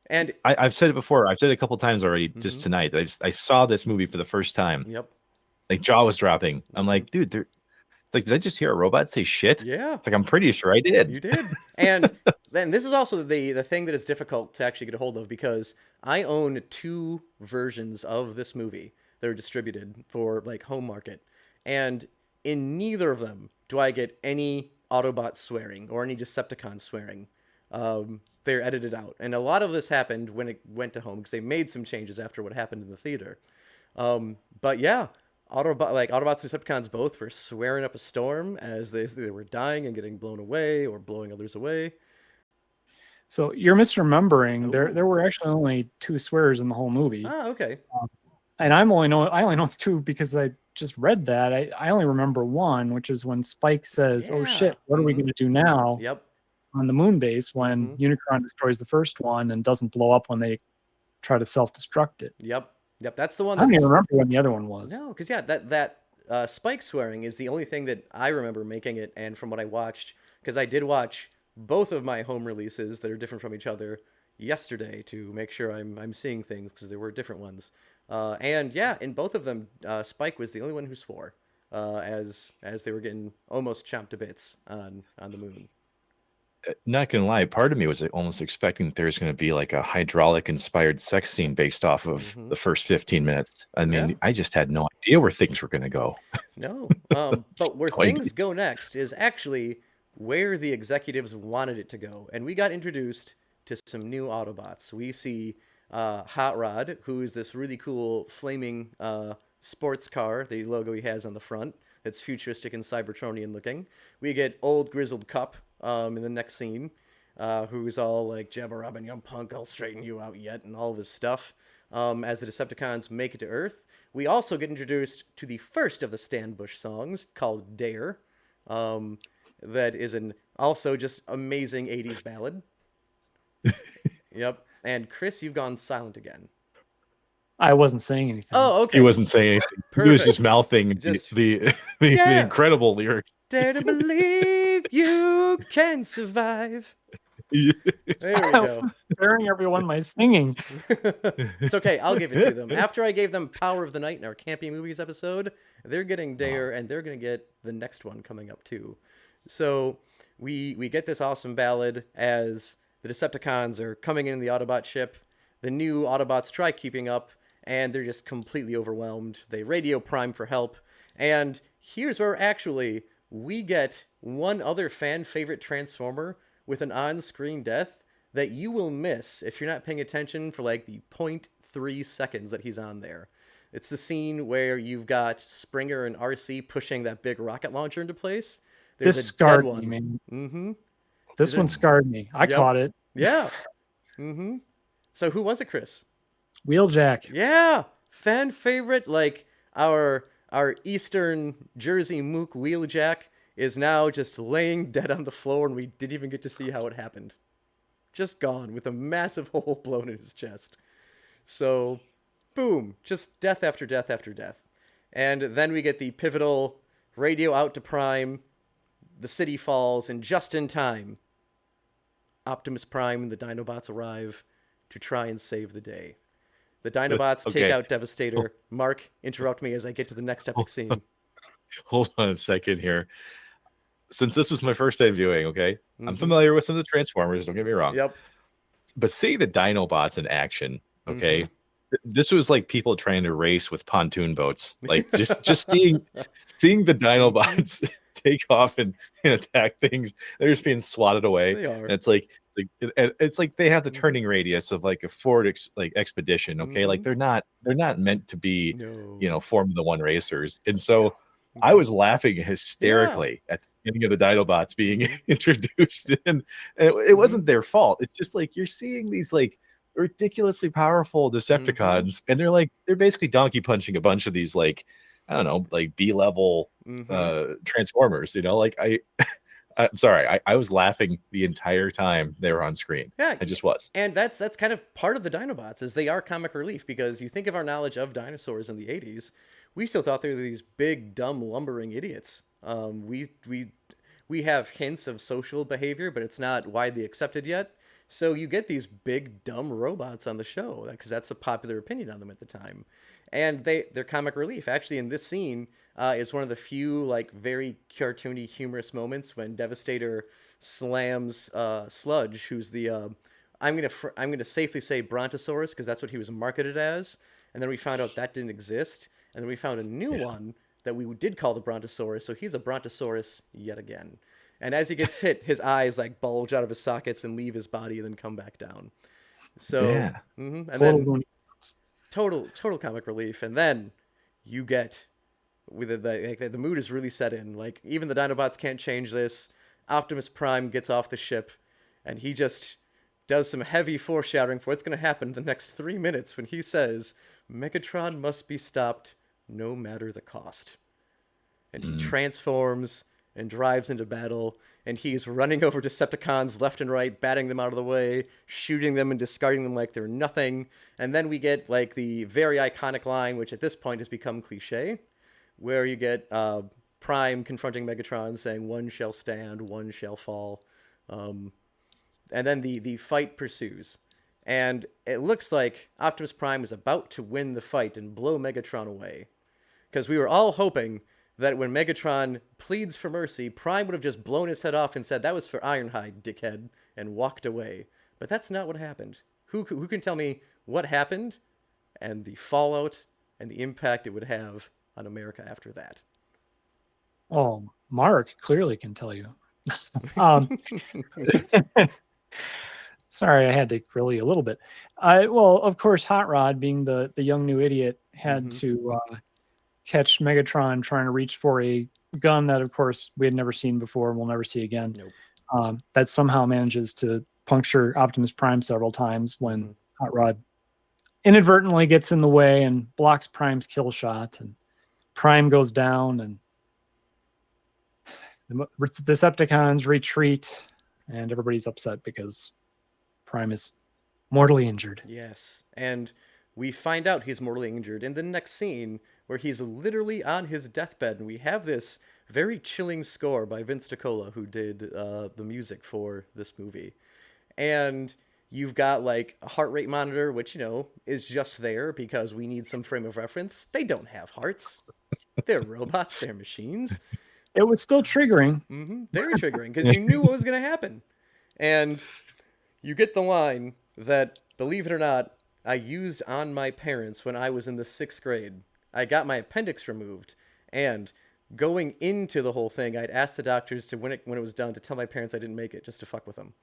And I've said it before. I've said it a couple times already just tonight. I saw this movie for the first time. Yep. Like, jaw was dropping. I'm like, dude, they're like, did I just hear a robot say shit? Yeah. Like, I'm pretty sure I did. You did. And then this is also the thing that is difficult to actually get a hold of, because I own two versions of this movie that are distributed for home market. And in neither of them do I get any Autobot swearing or any Decepticon swearing. They're edited out. And a lot of this happened when it went to home because they made some changes after what happened in the theater. But yeah, Autobots and Decepticons both were swearing up a storm as they were dying and getting blown away or blowing others away. So you're misremembering. There were actually only two swears in the whole movie. Ah, okay. And I only know it's two because I just read that. I only remember one, which is when Spike says, "Oh shit, what are we going to do now?" Yep. On the moon base when Unicron destroys the first one and doesn't blow up when they try to self-destruct it. Yep. That's the one. I don't even remember when the other one was. No, because that Spike swearing is the only thing that I remember making it, and from what I watched, because I did watch both of my home releases that are different from each other yesterday to make sure I'm seeing things, because there were different ones. And yeah, in both of them, Spike was the only one who swore as they were getting almost chomped to bits on the moon. Not gonna lie, part of me was almost expecting there's going to be like a hydraulic inspired sex scene based off of the first 15 minutes. I mean, I just had no idea where things were going to go. No, but where things go next is actually where the executives wanted it to go. And we got introduced to some new Autobots. We see Hot Rod, who is this really cool flaming sports car, the logo he has on the front, that's futuristic and Cybertronian looking. We get old grizzled Cup in the next scene, who's all like, "Jabba Robin, young punk, I'll straighten you out yet," and all of his stuff. As the Decepticons make it to Earth, we also get introduced to the first of the Stan Bush songs, called "Dare." That is an also just amazing 80s ballad. Yep. And Chris, you've gone silent again. I wasn't saying anything. Oh, okay. He wasn't saying anything. He was just mouthing the incredible lyrics. Dare to believe you can survive. There we go. Sparing everyone my singing. It's okay. I'll give it to them. After I gave them Power of the Night in our Campy Movies episode, they're getting Dare, and they're going to get the next one coming up too. So we get this awesome ballad as the Decepticons are coming in the Autobot ship. The new Autobots try keeping up, and they're just completely overwhelmed. They radio Prime for help. And here's where actually we get one other fan favorite Transformer with an on-screen death that you will miss if you're not paying attention for like the 0.3 seconds that he's on there. It's the scene where you've got Springer and RC pushing that big rocket launcher into place. There's this a scarred dead one. me, man. Mm-hmm. This one scarred me. I caught it. Yeah. Mm-hmm. So who was it, Chris? Wheeljack. Yeah. Fan favorite, like our Eastern Jersey Mook Wheeljack is now just laying dead on the floor, and we didn't even get to see how it happened. Just gone with a massive hole blown in his chest. So boom, just death after death after death. And then we get the pivotal radio out to Prime, the city falls, and just in time, Optimus Prime and the Dinobots arrive to try and save the day. The Dinobots take Okay. out Devastator. Mark, interrupt me as I get to the next epic scene. Hold on a second here. Since this was my first time viewing, okay, I'm Mhm. familiar with some of the Transformers. Don't get me wrong. Yep. But seeing the Dinobots in action, okay, Mhm. this was like people trying to race with pontoon boats. Like just seeing the Dinobots take off and attack things, they're just being swatted away. They are. And it's like they have the Mhm. turning radius of like a Ford expedition. Okay, like Mhm. they're not meant to be, you know, No. Formula One racers. And so I Mhm. was laughing Yeah. hysterically at the beginning of the Dinobots being Mhm. introduced, and it Mhm. wasn't their fault. It's just like you're seeing these like ridiculously powerful Mhm. Decepticons, and they're basically donkey punching a bunch of these like, I don't know, like B-level Mhm. Transformers. You know, like I'm sorry, I was laughing the entire time they were on screen. Yeah, I just was. and that's kind of part of the Dinobots is they are comic relief because you think of our knowledge of dinosaurs in the '80s, we still thought they were these big, dumb, lumbering idiots. We have hints of social behavior, but it's not widely accepted yet. So you get these big, dumb robots on the show because that's a popular opinion on them at the time, and they're comic relief. Actually, in this scene is one of the few like very cartoony, humorous moments when Devastator slams Sludge, who's the I'm gonna safely say Brontosaurus because that's what he was marketed as, and then we found out that didn't exist, and then we found a new Yeah. one that we did call the Brontosaurus, so he's a Brontosaurus yet again. And as he gets hit, his eyes like bulge out of his sockets and leave his body and then come back down. So, Yeah. and Total then Looney. total comic relief, and then you get with the mood is really set in. Like even the Dinobots can't change this. Optimus Prime gets off the ship, and he just does some heavy foreshadowing for what's going to happen in the next 3 minutes when he says, "Megatron must be stopped, no matter the cost." And he Mm. transforms and drives into battle, and he's running over Decepticons left and right, batting them out of the way, shooting them and discarding them like they're nothing. And then we get like the very iconic line, which at this point has become cliche, where you get Prime confronting Megatron saying, "One shall stand, one shall fall." Um, and then the fight pursues. And it looks like Optimus Prime is about to win the fight and blow Megatron away. Because we were all hoping that when Megatron pleads for mercy, Prime would have just blown his head off and said, "That was for Ironhide, dickhead," and walked away. But that's not what happened. Who can tell me what happened and the fallout and the impact it would have on America after that? Oh, Mark clearly can tell you. um, Sorry, I had to grill you a little bit. Well, of course, Hot Rod, being the young new idiot, had Mm-hmm. to catch Megatron trying to reach for a gun that, of course, we had never seen before and we'll never see again. Nope. That somehow manages to puncture Optimus Prime several times when Mm-hmm. Hot Rod inadvertently gets in the way and blocks Prime's kill shot, and Prime goes down, and the Decepticons retreat, and everybody's upset because Prime is mortally injured. Yes. And we find out he's mortally injured in the next scene where he's literally on his deathbed. And we have this very chilling score by Vince DiCola, who did the music for this movie. And you've got like a heart rate monitor, which, is just there because we need some frame of reference. They don't have hearts, they're robots, they're machines. It was still triggering. Very triggering because you knew what was going to happen. And you get the line that, believe it or not, I used on my parents when I was in the 6th grade. I got my appendix removed, and going into the whole thing, I'd asked the doctors to when it was done to tell my parents I didn't make it just to fuck with them.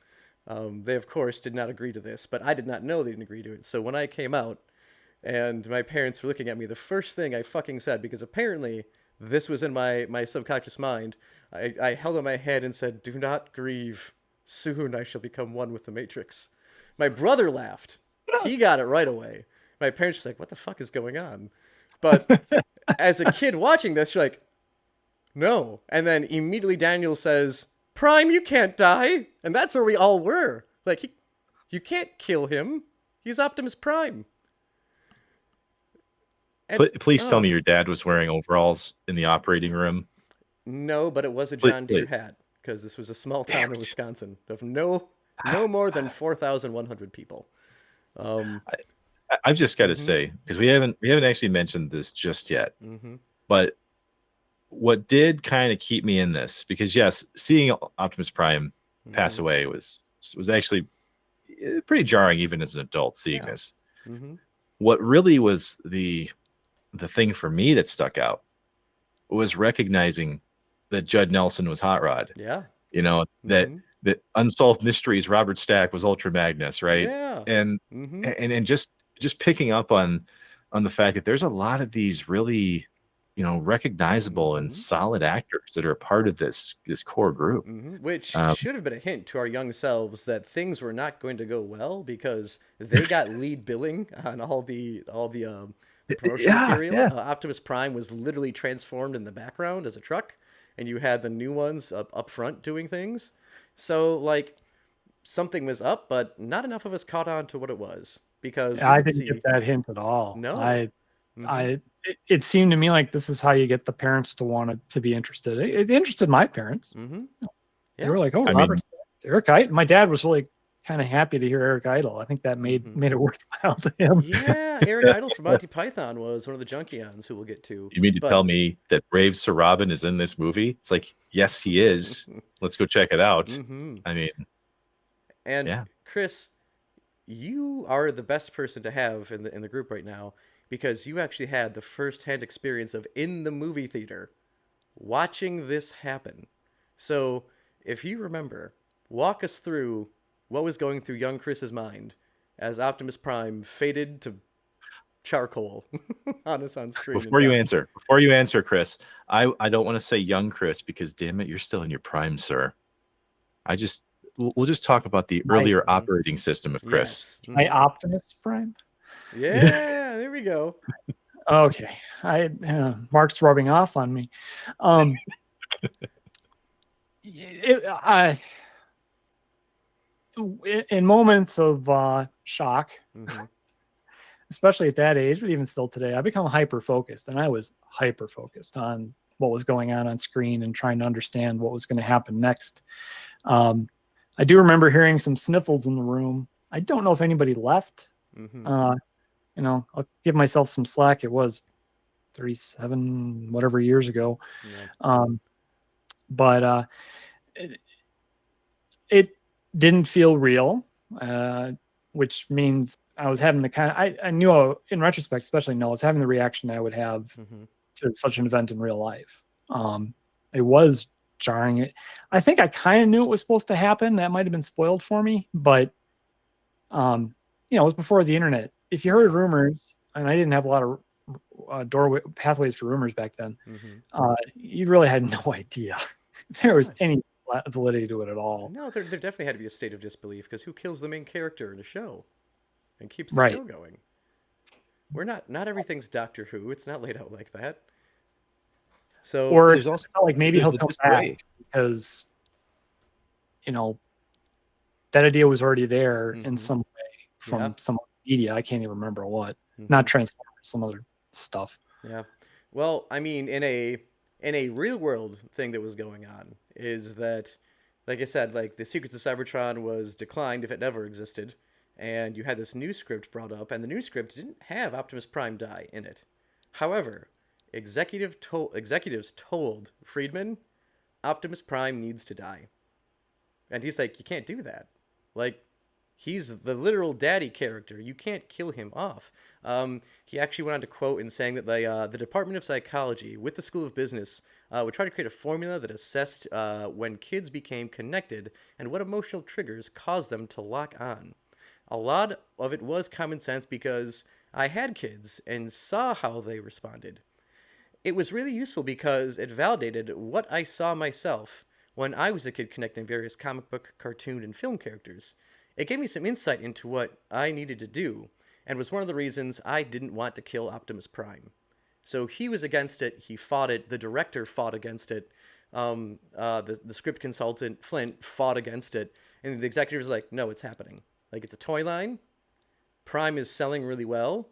They of course did not agree to this, but I did not know they didn't agree to it. So when I came out, and my parents were looking at me, the first thing I fucking said, because apparently this was in my subconscious mind, I held up my head and said, "Do not grieve. Soon I shall become one with the Matrix." My brother laughed. He got it right away. My parents were like, "What the fuck is going on?" But as a kid watching this, you're like, "No." And then immediately Daniel says, "Prime, you can't die." And that's where we all were. Like, you can't kill him. He's Optimus Prime. And Please tell me oh, your dad was wearing overalls in the operating room. no, but it was a Please, John Deere please. hat because this was a small Damn town in it. Wisconsin of no more than 4,100 people. Um, I've just got to mm-hmm, say, because we haven't actually mentioned this just yet, mm-hmm, but what did kind of keep me in this, because yes, seeing Optimus Prime pass mm-hmm. away was actually pretty jarring, even as an adult seeing Yeah. this. Mm-hmm. What really was the thing for me that stuck out was recognizing that Judd Nelson was Hot Rod. Yeah. You know, that Mm-hmm. that Unsolved Mysteries Robert Stack was Ultra Magnus, right? Yeah. And Mm-hmm. and just picking up on the fact that there's a lot of these really, recognizable and Mm-hmm. solid actors that are a part of this core group. Mm-hmm. Which Um, should have been a hint to our young selves that things were not going to go well because they got lead billing on all the promotional yeah, material. yeah. Optimus Prime was literally transformed in the background as a truck, and you had the new ones up front doing things. So like something was up, but not enough of us caught on to what it was because we I could didn't get see that hint at all. no. Mm-hmm. It seemed to me like this is how you get the parents to want to be interested. It interested my parents. Mm-hmm. They Yeah. were like, "Oh, I Robert, mean, Stack, Eric Idle." My dad was really kind of happy to hear Eric Idle. I think that made Mm-hmm. made it worthwhile to him. Yeah, Eric Idle from Monty Python was one of the Junkions who we'll get to. you mean to tell But me that Brave Sir Robin is in this movie? It's like, yes, he is. Let's go check it out. hmm I mean, and yeah. Chris, you are the best person to have in the group right now because you actually had the first-hand experience of in the movie theater watching this happen. So, if you remember, walk us through what was going through young Chris's mind as Optimus Prime faded to charcoal on us on screen and died. Before you answer, Chris, I don't want to say young Chris because damn it, you're still in your prime, sir. I just we'll just talk about the My earlier hmm operating system of Chris. Yes. my hmm Optimus Prime. Yeah, there we go. Okay, Mark's rubbing off on me. Um, I in moments of shock, hmm especially at that age, but even still today, I become hyper focused, and I was hyper focused on what was going on screen and trying to understand what was going to happen next. Um, I do remember hearing some sniffles in the room. I don't know if anybody left. hmm Uh, I'll give myself some slack. It was 37 whatever years ago. Yeah. Um, but it, it didn't feel real, which means I was having the kind of, I knew in retrospect, especially I was having the reaction I would have hmm to such an event in real life. It was jarring. I think I kind of knew it was supposed to happen. That might have been spoiled for me, but it was before the internet. If you heard Yeah. rumors, and I didn't have a lot of doorway pathways for rumors back then, hmm you really had no idea if there was Yeah. any validity to it at all. No, there definitely had to be a state of disbelief because who kills the main character in a show and keeps the Right. show going? We're not everything's Doctor Who. It's not laid out like that. So, Or There's it's also not like maybe there's he'll the come back display. because, you know, that idea was already there in hmm some way yeah. from some media. I can't even remember what. hmm Not Transformers, some other stuff. Yeah. Well, I mean, in a real world thing that was going on is that, like I said, like the Secrets of Cybertron was declined if it never existed, and you had this new script brought up, and the new script didn't have Optimus Prime die in it. However, executives told Friedman Optimus Prime needs to die, and he's like, you can't do that. Like, he's the literal daddy character. You can't kill him off. He actually went on to quote in saying that the Department of Psychology with the School of Business would try to create a formula that assessed when kids became connected and what emotional triggers caused them to lock on. A lot of it was common sense because I had kids and saw how they responded. It was really useful because it validated what I saw myself when I was a kid connecting various comic book, cartoon, and film characters. It gave me some insight into what I needed to do, and was one of the reasons I didn't want to kill Optimus Prime. So he was against it, he fought it, the director fought against it, the script consultant, Flint, fought against it, and the executive was like, no, it's happening. Like, it's a toy line, Prime is selling really well,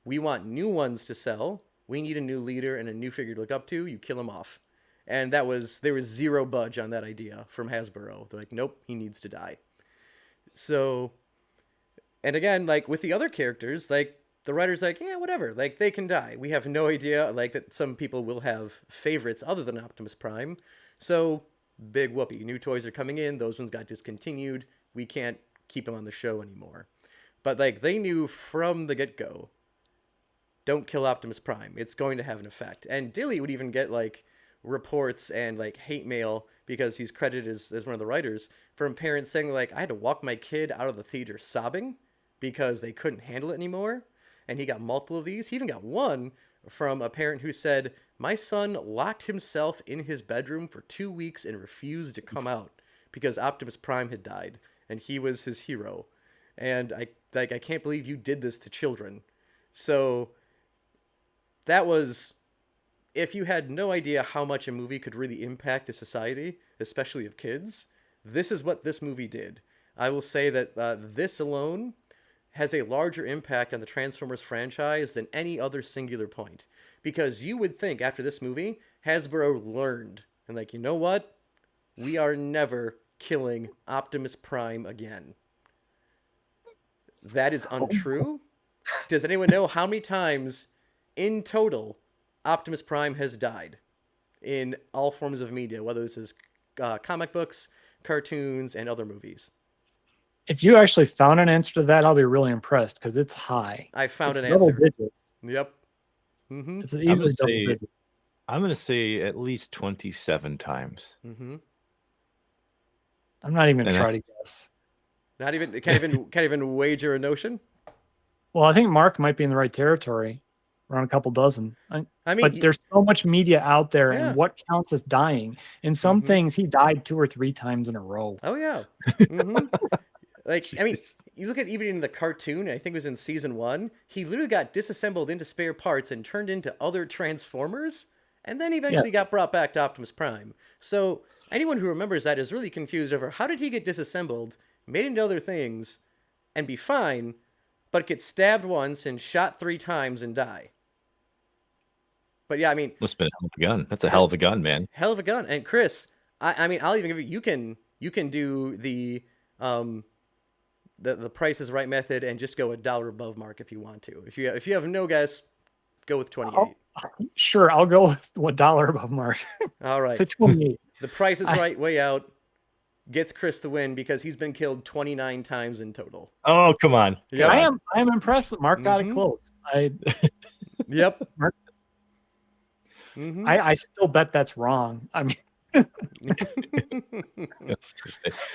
We want new ones to sell. We need a new leader and a new figure to look up to. You kill him off. And there was zero budge on that idea from Hasbro. They're like, nope, he needs to die. So, and again, like with the other characters, like the writer's like, yeah, whatever, like they can die. We have no idea, like that some people will have favorites other than Optimus Prime. So, big whoopee. New toys are coming in. Those ones got discontinued. We can't keep them on the show anymore. But like they knew from the get go, don't kill Optimus Prime. It's going to have an effect. And Dilly would even get like reports and like hate mail because he's credited as one of the writers from parents saying like I had to walk my kid out of the theater sobbing because they couldn't handle it anymore. And he got multiple of these. He even got one from a parent who said, my son locked himself in his bedroom for 2 weeks and refused to come out because Optimus Prime had died and he was his hero. And I can't believe you did this to children. So that was, if you had no idea how much a movie could really impact a society, especially of kids, this is what this movie did. I will say that this alone has a larger impact on the Transformers franchise than any other singular point. Because you would think after this movie, Hasbro learned. And like, you know what? We are never killing Optimus Prime again. That is untrue. Does anyone know how many times in total Optimus Prime has died in all forms of media, whether this is comic books, cartoons, and other movies? If you actually found an answer to that, I'll be really impressed because it's high. I found It's an double answer. digits. Yep. Mm-hmm. It's easily double digits. I'm gonna say at least 27 times. Mm-hmm. I'm not even gonna And try to guess. Not even can't even wager a notion. Well, I think Mark might be in the right territory, around a couple dozen. I mean, but there's so much media out there, Yeah. and what counts as dying? In some Mhm. things, he died 2 or 3 times in a row. Oh yeah. Mm-hmm. Like I mean, Jeez. you look at even in the cartoon. I think it was in season 1. He literally got disassembled into spare parts and turned into other Transformers, and then eventually got brought back to Optimus Prime. So anyone who remembers that is really confused over how did he get disassembled, made into other things, and be fine, but get stabbed once and shot 3 times and die. But yeah, I mean, Must have been a hell of a gun. That's a hell of a gun, man. hell of a gun. And Chris, I mean, I'll even give you you can do the Price is Right method and just go $1 above Mark if you want to. If you have no guess, go with 28. Sure, I'll go with $1 above Mark. All right. Say 28. The Price is Right way out gets Chris the win because he's been killed 29 times in total. Oh, come on. Yep. I am impressed that Mark got it close. Yep. Mark, Mm-hmm. I still bet that's wrong. I mean, That's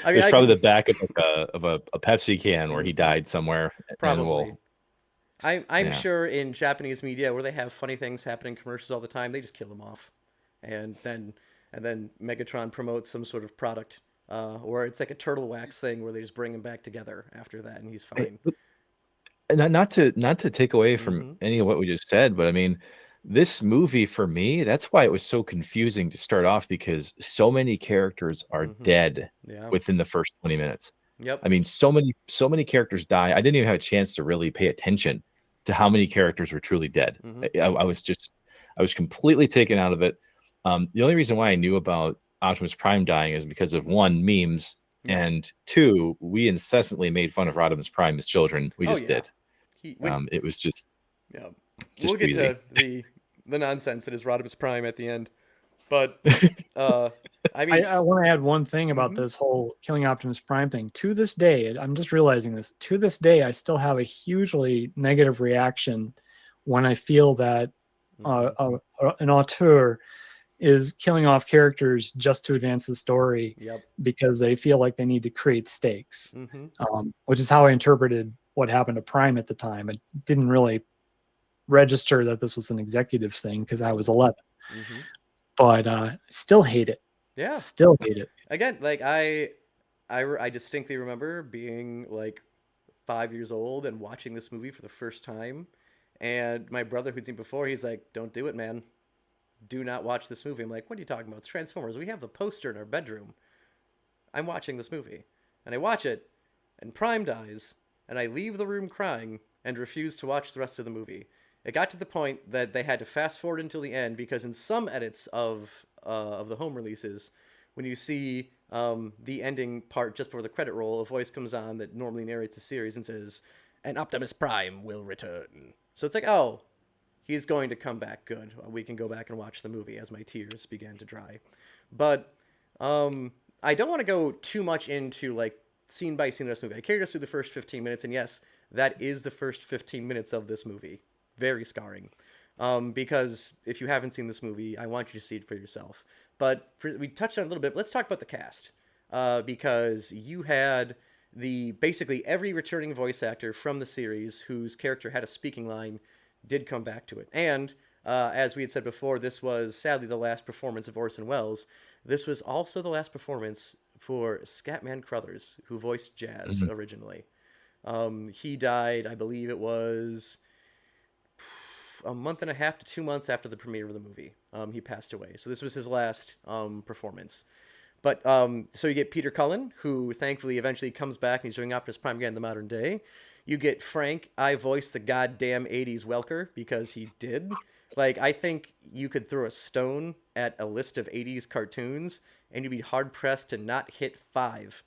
I mean, it's probably the back of a Pepsi can where he died somewhere. Probably. I'm Yeah. sure in Japanese media where they have funny things happen in commercials all the time, they just kill him off, and then Megatron promotes some sort of product, or it's like a turtle wax thing where they just bring him back together after that, and he's fine. And not to take away from any of what we just said, but I mean, this movie for me, that's why it was so confusing to start off because so many characters are dead Yeah. within the first 20 minutes. Yep. I mean, so many characters die. I didn't even have a chance to really pay attention to how many characters were truly dead. I was completely taken out of it. The only reason why I knew about Optimus Prime dying is because of 1, memes, and 2, we incessantly made fun of Optimus Prime as children. We just did. It was just we'll get crazy. to the nonsense that is Rodimus Prime at the end, but I mean, I want to add one thing about this whole killing Optimus Prime thing. To this day, I'm just realizing this. To this day, I still have a hugely negative reaction when I feel that an auteur is killing off characters just to advance the story because they feel like they need to create stakes, which is how I interpreted what happened to Prime at the time. It didn't really register that this was an executive thing because I was 11. But still hate it. Yeah. Still hate it. Again, like I distinctly remember being like 5 years old and watching this movie for the first time. And my brother who'd seen it before, he's like, don't do it, man. Do not watch this movie. I'm like, what are you talking about? It's Transformers. We have the poster in our bedroom. I'm watching this movie. And I watch it, and Prime dies, and I leave the room crying, and refused to watch the rest of the movie. It got to the point that they had to fast forward until the end because in some edits of the home releases, when you see the ending part just before the credit roll, a voice comes on that normally narrates the series and says, "And Optimus Prime will return." So it's like, oh, he's going to come back. Good. We can go back and watch the movie as my tears began to dry. But I don't want to go too much into like scene by scene of this movie. I carried us through the first 15 minutes, and yes, that is the first 15 minutes of this movie. Very scarring. Because if you haven't seen this movie, I want you to see it for yourself. But we touched on it a little bit. Let's talk about the cast. Because you had basically every returning voice actor from the series whose character had a speaking line did come back to it. And as we had said before, this was sadly the last performance of Orson Welles. This was also the last performance for Scatman Crothers, who voiced Jazz originally. He died, I believe it was a month and a half to 2 months after the premiere of the movie. He passed away. So this was his last performance. But so you get Peter Cullen, who thankfully eventually comes back and he's doing Optimus Prime again in the modern day. You get Frank, I voiced the goddamn 80s Welker because he did. Like, I think you could throw a stone at a list of 80s cartoons and you'd be hard pressed to not hit 5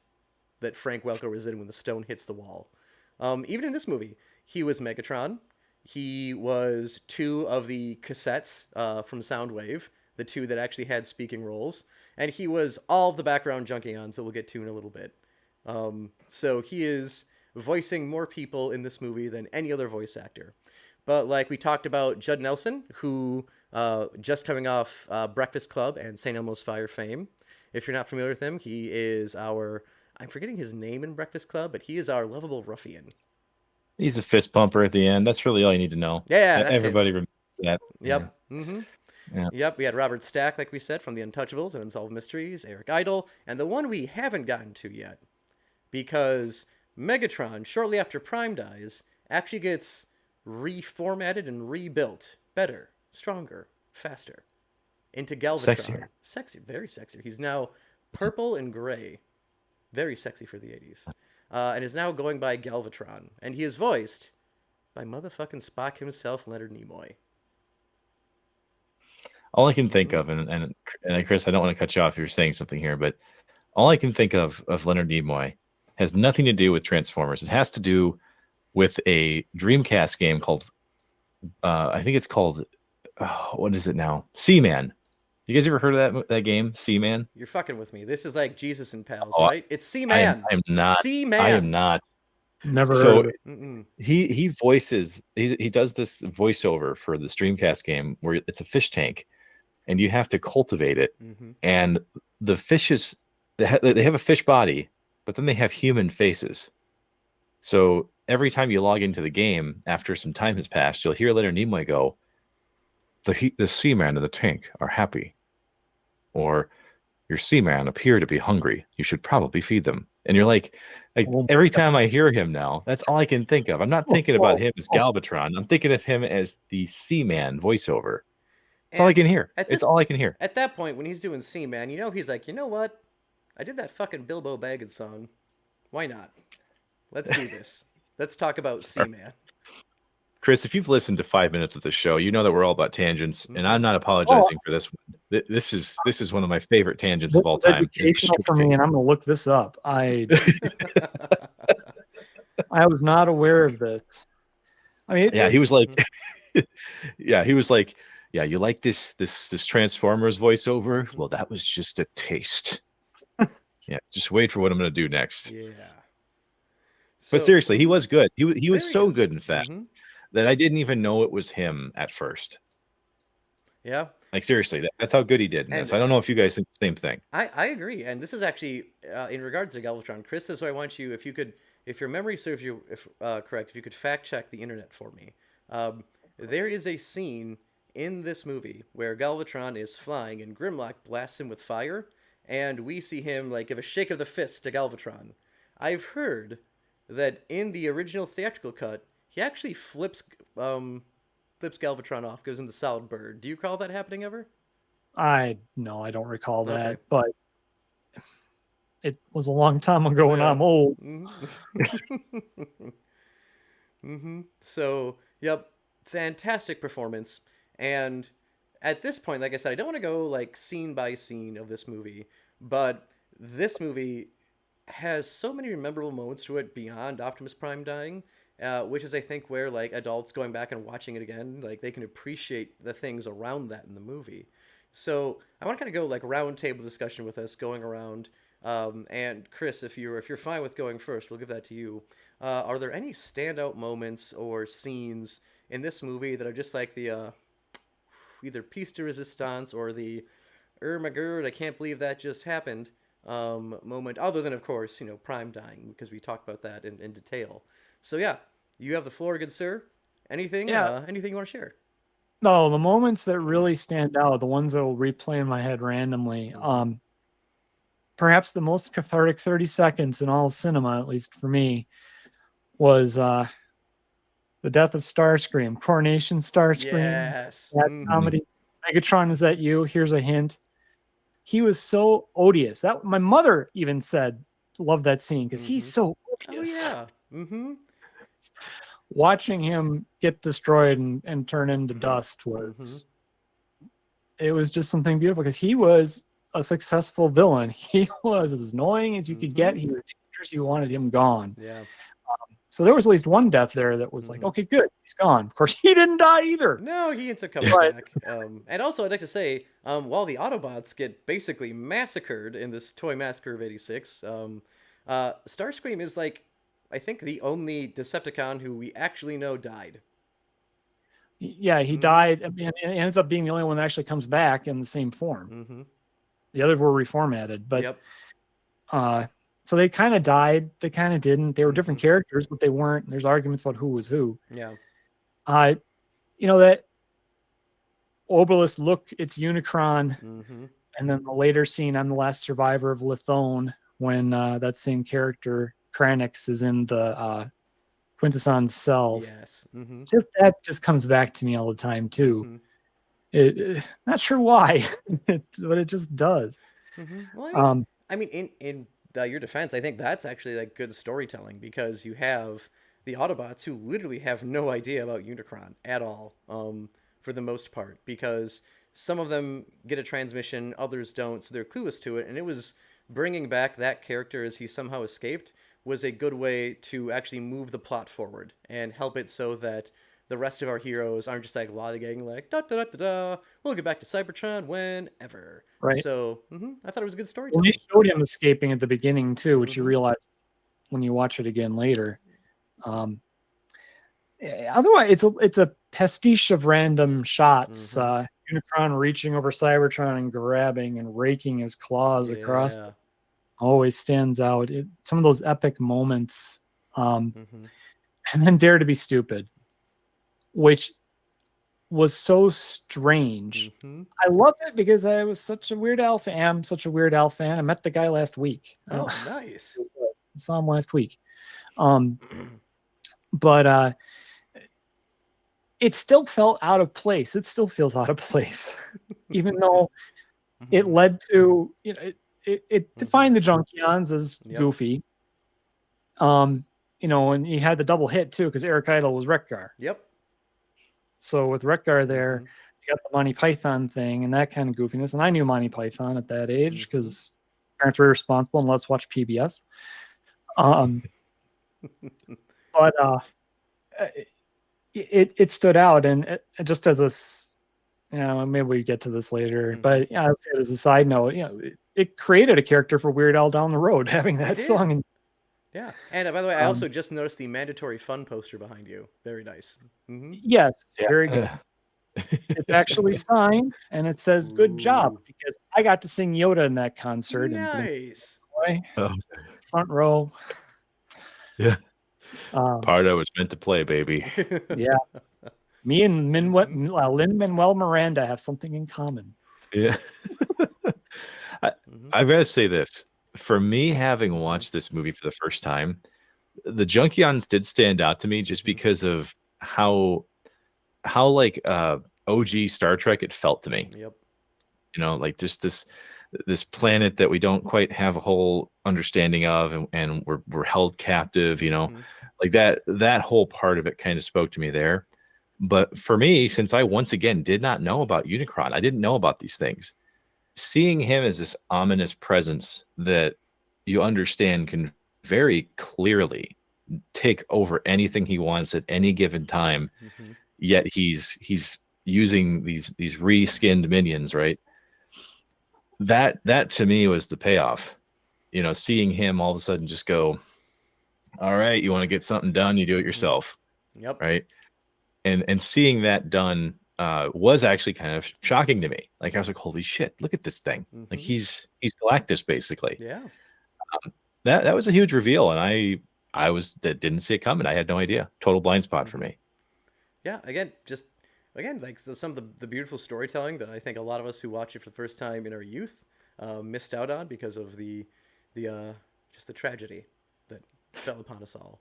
that Frank Welker was in when the stone hits the wall. Even in this movie, he was Megatron. He was 2 of the cassettes from Soundwave, the 2 that actually had speaking roles. And he was all of the background Junkions that we'll get to in a little bit. So he is voicing more people in this movie than any other voice actor. But like we talked about Judd Nelson, who just coming off Breakfast Club and St. Elmo's Fire fame. If you're not familiar with him, he is I'm forgetting his name in Breakfast Club, but he is our lovable ruffian. He's the fist pumper at the end. That's really all you need to know. Yeah, that's everybody it. remembers that. Yep. Yeah. Mm-hmm. Yeah. Yep, we had Robert Stack, like we said, from The Untouchables and Unsolved Mysteries, Eric Idle, and the one we haven't gotten to yet, because Megatron, shortly after Prime dies, actually gets reformatted and rebuilt better, stronger, faster, into Galvatron. Sexier. Sexy, very sexy. He's now purple and gray. Very sexy for the 80s. And is now going by Galvatron. And he is voiced by motherfucking Spock himself, Leonard Nimoy. All I can think of, and Chris, I don't want to cut you off if you're saying something here, but all I can think of Leonard Nimoy has nothing to do with Transformers. It has to do with a Dreamcast game called, I think it's called, what is it now? Seaman. You guys ever heard of that game, Seaman? You're fucking with me. This is like Jesus and Pals, right? It's Seaman. I am not. Seaman. I am not. Never heard of it. He voices, he does this voiceover for the Dreamcast game where it's a fish tank and you have to cultivate it. And the fishes, they have a fish body, but then they have human faces. So every time you log into the game, after some time has passed, you'll hear Leonard Nimoy go, the seaman and the tank are happy. Or your seaman appear to be hungry. You should probably feed them. And you're like every time I hear him now, that's all I can think of. I'm not thinking about him as Galvatron. I'm thinking of him as the Seaman voiceover. That's all I can hear. It's all I can hear. At that point, when he's doing Seaman, he's like, you know what? I did that fucking Bilbo Baggins song. Why not? Let's do this. Let's talk about Seaman. Chris, if you've listened to 5 minutes of the show, you know that we're all about tangents, and I'm not apologizing for this one. This is one of my favorite tangents of all time. Educational for me, and I'm going to look this up. I was not aware of this. I mean, he was like, yeah, you like this Transformers voiceover? Well, that was just a taste. Yeah, just wait for what I'm going to do next. Yeah. But seriously, he was good. He was so good, in fact, that I didn't even know it was him at first. Yeah. Like, seriously, that's how good he did in this. I don't know if you guys think the same thing. I agree. And this is actually, in regards to Galvatron, Chris, this is what I want you, if your memory serves you correct, if you could fact check the internet for me. There is a scene in this movie where Galvatron is flying and Grimlock blasts him with fire, and we see him like give a shake of the fist to Galvatron. I've heard that in the original theatrical cut, he actually flips Galvatron off, gives him the solid bird. Do you recall that happening ever? I don't recall that, but it was a long time ago, and I'm old. So, yep, fantastic performance. And at this point, like I said, I don't want to go like scene by scene of this movie, but this movie has so many memorable moments to it beyond Optimus Prime dying, which is I think where like adults going back and watching it again, like they can appreciate the things around that in the movie. So I want to kind of go like round table discussion with us, going around. And Chris, if you're fine with going first, we'll give that to you. Are there any standout moments or scenes in this movie that are just like the either piece de resistance or the my god, I can't believe that just happened moment, other than, of course, Prime dying, because we talked about that in detail. So, yeah, you have the floor, good sir. Anything, Yeah. anything you want to share? No, the moments that really stand out, the ones that will replay in my head randomly. Perhaps the most cathartic 30 seconds in all cinema, at least for me, was the death of Starscream, Coronation Starscream, Yes. that comedy. Megatron, is that you? Here's a hint. He was so odious. That my mother even said loved that scene because he's so Oh, odious. yeah. Mm-hmm. Watching him get destroyed and turn into dust was it was just something beautiful because he was a successful villain. He was as annoying as you could get. He was dangerous. You wanted him gone. Yeah. So there was at least one death there that was like, okay, good, he's gone. Of course, he didn't die either. No, he ends up coming back. And also, I'd like to say, while the Autobots get basically massacred in this Toy Massacre of '86, Starscream is like, I think, the only Decepticon who we actually know died. Yeah, he died, and it ends up being the only one that actually comes back in the same form. The others were reformatted, but so they kind of died. They kind of didn't. They were different characters, but they weren't. There's arguments about who was who. Yeah. That Obelisk look, it's Unicron, and then the later scene, I'm the last survivor of Lithone, when that same character Kranix is in the Quintesson's cells. Yes. That just comes back to me all the time too. Not sure why, but it just does. Well, I mean, in your defense, I think that's actually like good storytelling, because you have the Autobots who literally have no idea about Unicron at all, for the most part, because some of them get a transmission, others don't, so they're clueless to it. And it was bringing back that character as he somehow escaped was a good way to actually move the plot forward and help it so that the rest of our heroes aren't just like lollygagging like da da da da da. We'll get back to Cybertron whenever. Right. So I thought it was a good story. Well, they showed him escaping at the beginning too, which you realize when you watch it again later. Otherwise, it's a pastiche of random shots. Unicron reaching over Cybertron and grabbing and raking his claws across. Always stands out. Some of those epic moments. And then Dare to Be Stupid, which was so strange. I love it because I was such a Weird Al fan. I'm such a Weird Al fan. I met the guy last week. Oh, nice. I saw him last week. But it still felt out of place. It still feels out of place, even though it led to, it defined the Junkions as goofy. And he had the double hit too, because Eric Idle was Wreck-Gar. Yep. So with Wreck-Gar there, you got the Monty Python thing and that kind of goofiness. And I knew Monty Python at that age because parents were irresponsible and let's watch PBS. But it stood out, and it just as a, maybe we get to this later, but I'll say it as a side note, it created a character for Weird Al down the road having that song. And yeah, and by the way, I also just noticed the mandatory fun poster behind you. Very nice. Yes, very good. It's actually signed, and it says "Good job" because I got to sing Yoda in that concert. Nice. Front row. Yeah. Part I was meant to play, baby. Yeah. Me and Lin-Manuel Miranda have something in common. Yeah. I've got to say this. For me, having watched this movie for the first time, the Junkions did stand out to me just because of how like OG Star Trek it felt to me. Yep. Like just this planet that we don't quite have a whole understanding of, and we're held captive, Like that whole part of it kind of spoke to me there. But for me, since I once again did not know about Unicron, I didn't know about these things. Seeing him as this ominous presence that you understand can very clearly take over anything he wants at any given time, Hmm. yet he's using these reskinned minions, right? That to me was the payoff. You know, seeing him all of a sudden just go, all right, you want to get something done, you do it Hmm. yourself, Yep. right? And seeing that done was actually kind of shocking to me. Like I was like, holy shit, look at this thing. Like Hmm. he's Galactus basically. Yeah. That was a huge reveal, and I was that didn't see it coming. I had no idea. Total blind spot for Hmm. me. Yeah. Again, just again, like some of the beautiful storytelling that I think a lot of us who watch it for the first time in our youth missed out on because of the just the tragedy that fell upon us all.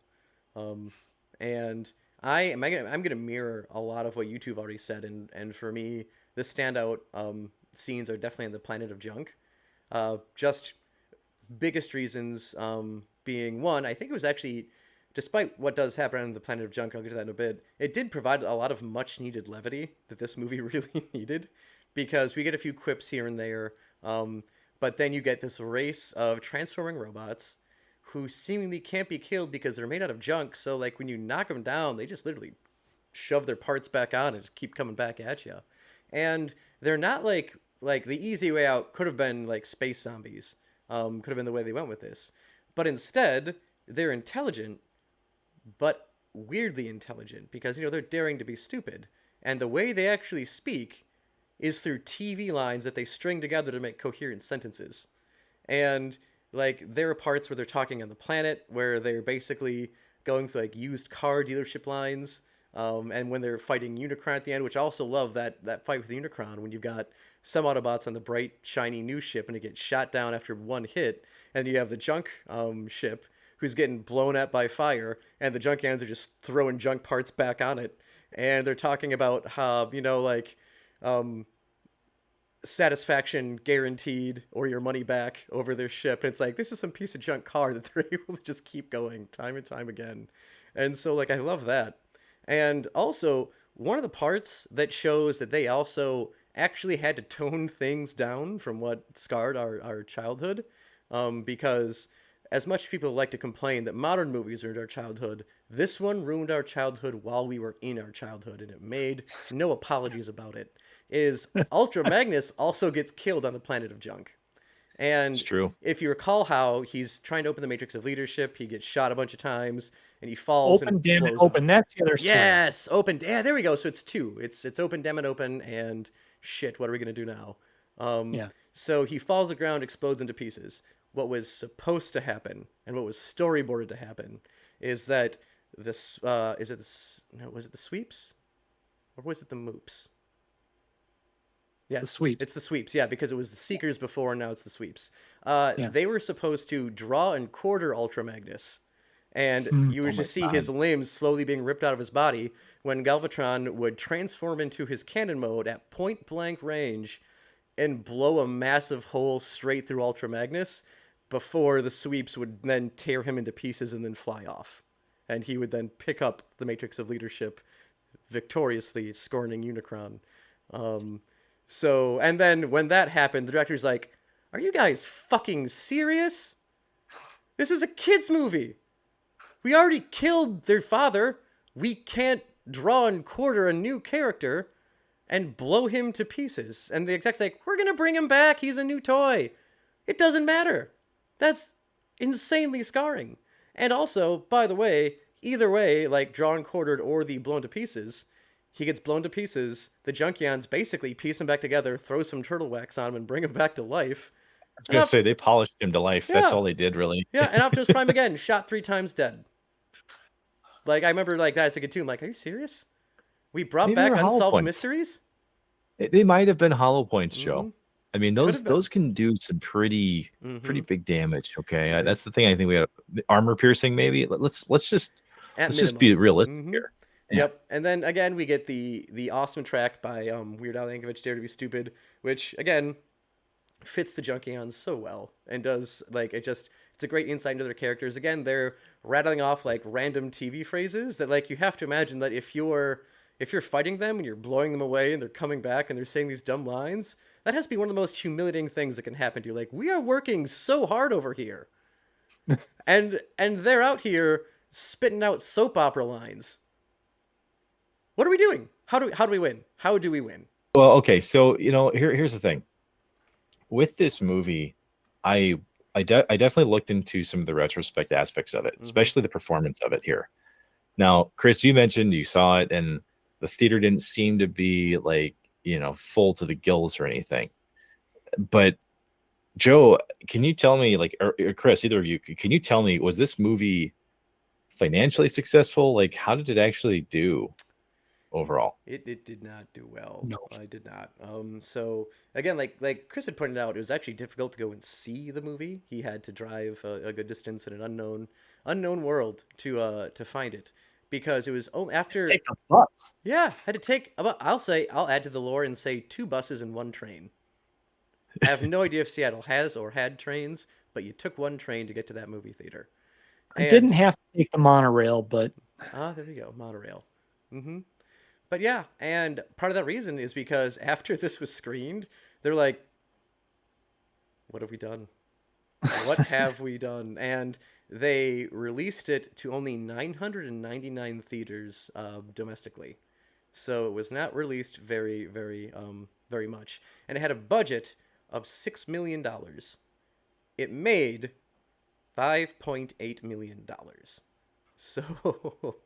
Um, and I'm gonna mirror a lot of what you two have already said, and for me, the standout scenes are definitely on the Planet of Junk. Just biggest reasons being one, I think it was actually, despite what does happen on the Planet of Junk, I'll get to that in a bit, it did provide a lot of much needed levity that this movie really needed, because we get a few quips here and there, but then you get this race of transforming robots who seemingly can't be killed because they're made out of junk. So like when you knock them down, they just literally shove their parts back on and just keep coming back at you. And they're not like the easy way out could have been like space zombies. Could have been the way they went with this, but instead they're intelligent, but weirdly intelligent because they're daring to be stupid. And the way they actually speak is through TV lines that they string together to make coherent sentences. And like there are parts where they're talking on the planet where they're basically going through like used car dealership lines, and when they're fighting Unicron at the end, which I also love that fight with Unicron when you've got some Autobots on the bright shiny new ship and it gets shot down after one hit, and you have the junk ship who's getting blown at by fire, and the Junkians are just throwing junk parts back on it, and they're talking about how like um, satisfaction guaranteed or your money back over their ship. And it's like, this is some piece of junk car that they're able to just keep going time and time again. And so, like, I love that. And also, one of the parts that shows that they also actually had to tone things down from what scarred our childhood, because as much people like to complain that modern movies ruined our childhood, this one ruined our childhood while we were in our childhood, and it made no apologies about it. Is Ultra Magnus also gets killed on the planet of junk. It's And true. if you recall how he's trying to open the Matrix of Leadership, he gets shot a bunch of times and he falls and Open, damn it, blows up. open. That's the other story. Yes, open. Yeah, there we go. So it's two. It's open, damn it, open, and shit. What are we gonna do now? Um, Yeah. so he falls to the ground, explodes into pieces. What was supposed to happen and what was storyboarded to happen is that this is it this no was it the sweeps or was it the moops? The Yes, sweeps. it's the sweeps. Yeah, because it was the Seekers before, and now it's the sweeps. Yeah. They were supposed to draw and quarter Ultra Magnus, and you Oh would my just see his god. limbs slowly being ripped out of his body when Galvatron would transform into his cannon mode at point blank range and blow a massive hole straight through Ultra Magnus before the sweeps would then tear him into pieces and then fly off. And he would then pick up the Matrix of Leadership victoriously, scorning Unicron. Um, and then when that happened, the director's like, "Are you guys fucking serious? This is a kids' movie. We already killed their father. We can't draw and quarter a new character and blow him to pieces." And the exec's like, "We're gonna bring him back. He's a new toy. It doesn't matter." That's insanely scarring. And also, by the way, either way, like drawn, quartered, or the blown to pieces, he gets blown to pieces. The Junkions basically piece him back together, throw some turtle wax on him, and bring him back to life. I was And gonna up, say they polished him to life. That's yeah, all they did, really. yeah, and Optimus Prime again, shot 3 times, dead. Like I remember, like that as a kid too. I'm like, are you serious? We brought Maybe they back were hollow unsolved points. mysteries. They might have been hollow points, Mm-hmm. Joe. I mean, Could have been. those can do some pretty Mm-hmm. big damage. Okay, They that's the thing. I think we have armor piercing. Maybe at let's just be minimum. realistic Mm-hmm. here. Yeah, Yep. And then again, we get the awesome track by Weird Al Yankovic, "Dare to Be Stupid," which again fits the Junkions so well and does like it's It's a great insight into their characters. Again, they're rattling off like random TV phrases that like you have to imagine that if you're fighting them and you're blowing them away and they're coming back and they're saying these dumb lines, that has to be one of the most humiliating things that can happen to you. Like, we are working so hard over here. And they're out here spitting out soap opera lines. What are we doing? How do we win? How do we win? Well, okay, so here's the thing. With this movie, I definitely looked into some of the retrospect aspects of it, especially the performance of it here. Now, Chris, you mentioned you saw it and the theater didn't seem to be like, full to the gills or anything. But Joe, can you tell me, like, or Chris, either of you, can you tell me, was this movie financially successful? Like, how did it actually do overall? It did not do well. No. I did not. So again, like Chris had pointed out, it was actually difficult to go and see the movie. He had to drive a good distance in an unknown world to find it, because it was only after. Take the bus. Yeah, had to take about. I'll add to the lore and say 2 buses and 1 train. I have no idea if Seattle has or had trains, but you took 1 train to get to that movie theater. I didn't have to take the monorail, but there you go, monorail. But yeah, and part of that reason is because after this was screened, they're like, "What have we done? What have we done?" And they released it to only 999 theaters domestically, so it was not released very much, and it had a budget of $6 million. It made $5.8 million, so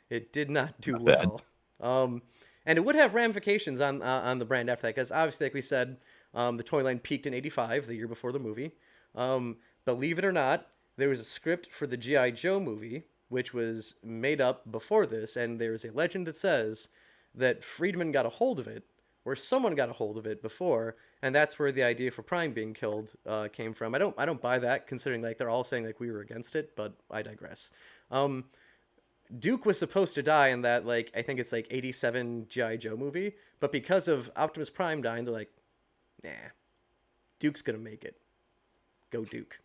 it did not do Not bad. well. And it would have ramifications on the brand after that, because obviously, like we said, the toy line peaked in '85, the year before the movie. Believe it or not, there was a script for the G.I. Joe movie, which was made up before this, and there's a legend that says that Friedman got a hold of it, or someone got a hold of it before, and that's where the idea for Prime being killed came from. I don't buy that, considering like they're all saying like we were against it, but I digress. Duke was supposed to die in that, like, I think it's like 87 G.I. Joe movie, but because of Optimus Prime dying, they're like, nah, Duke's gonna make it. Go Duke.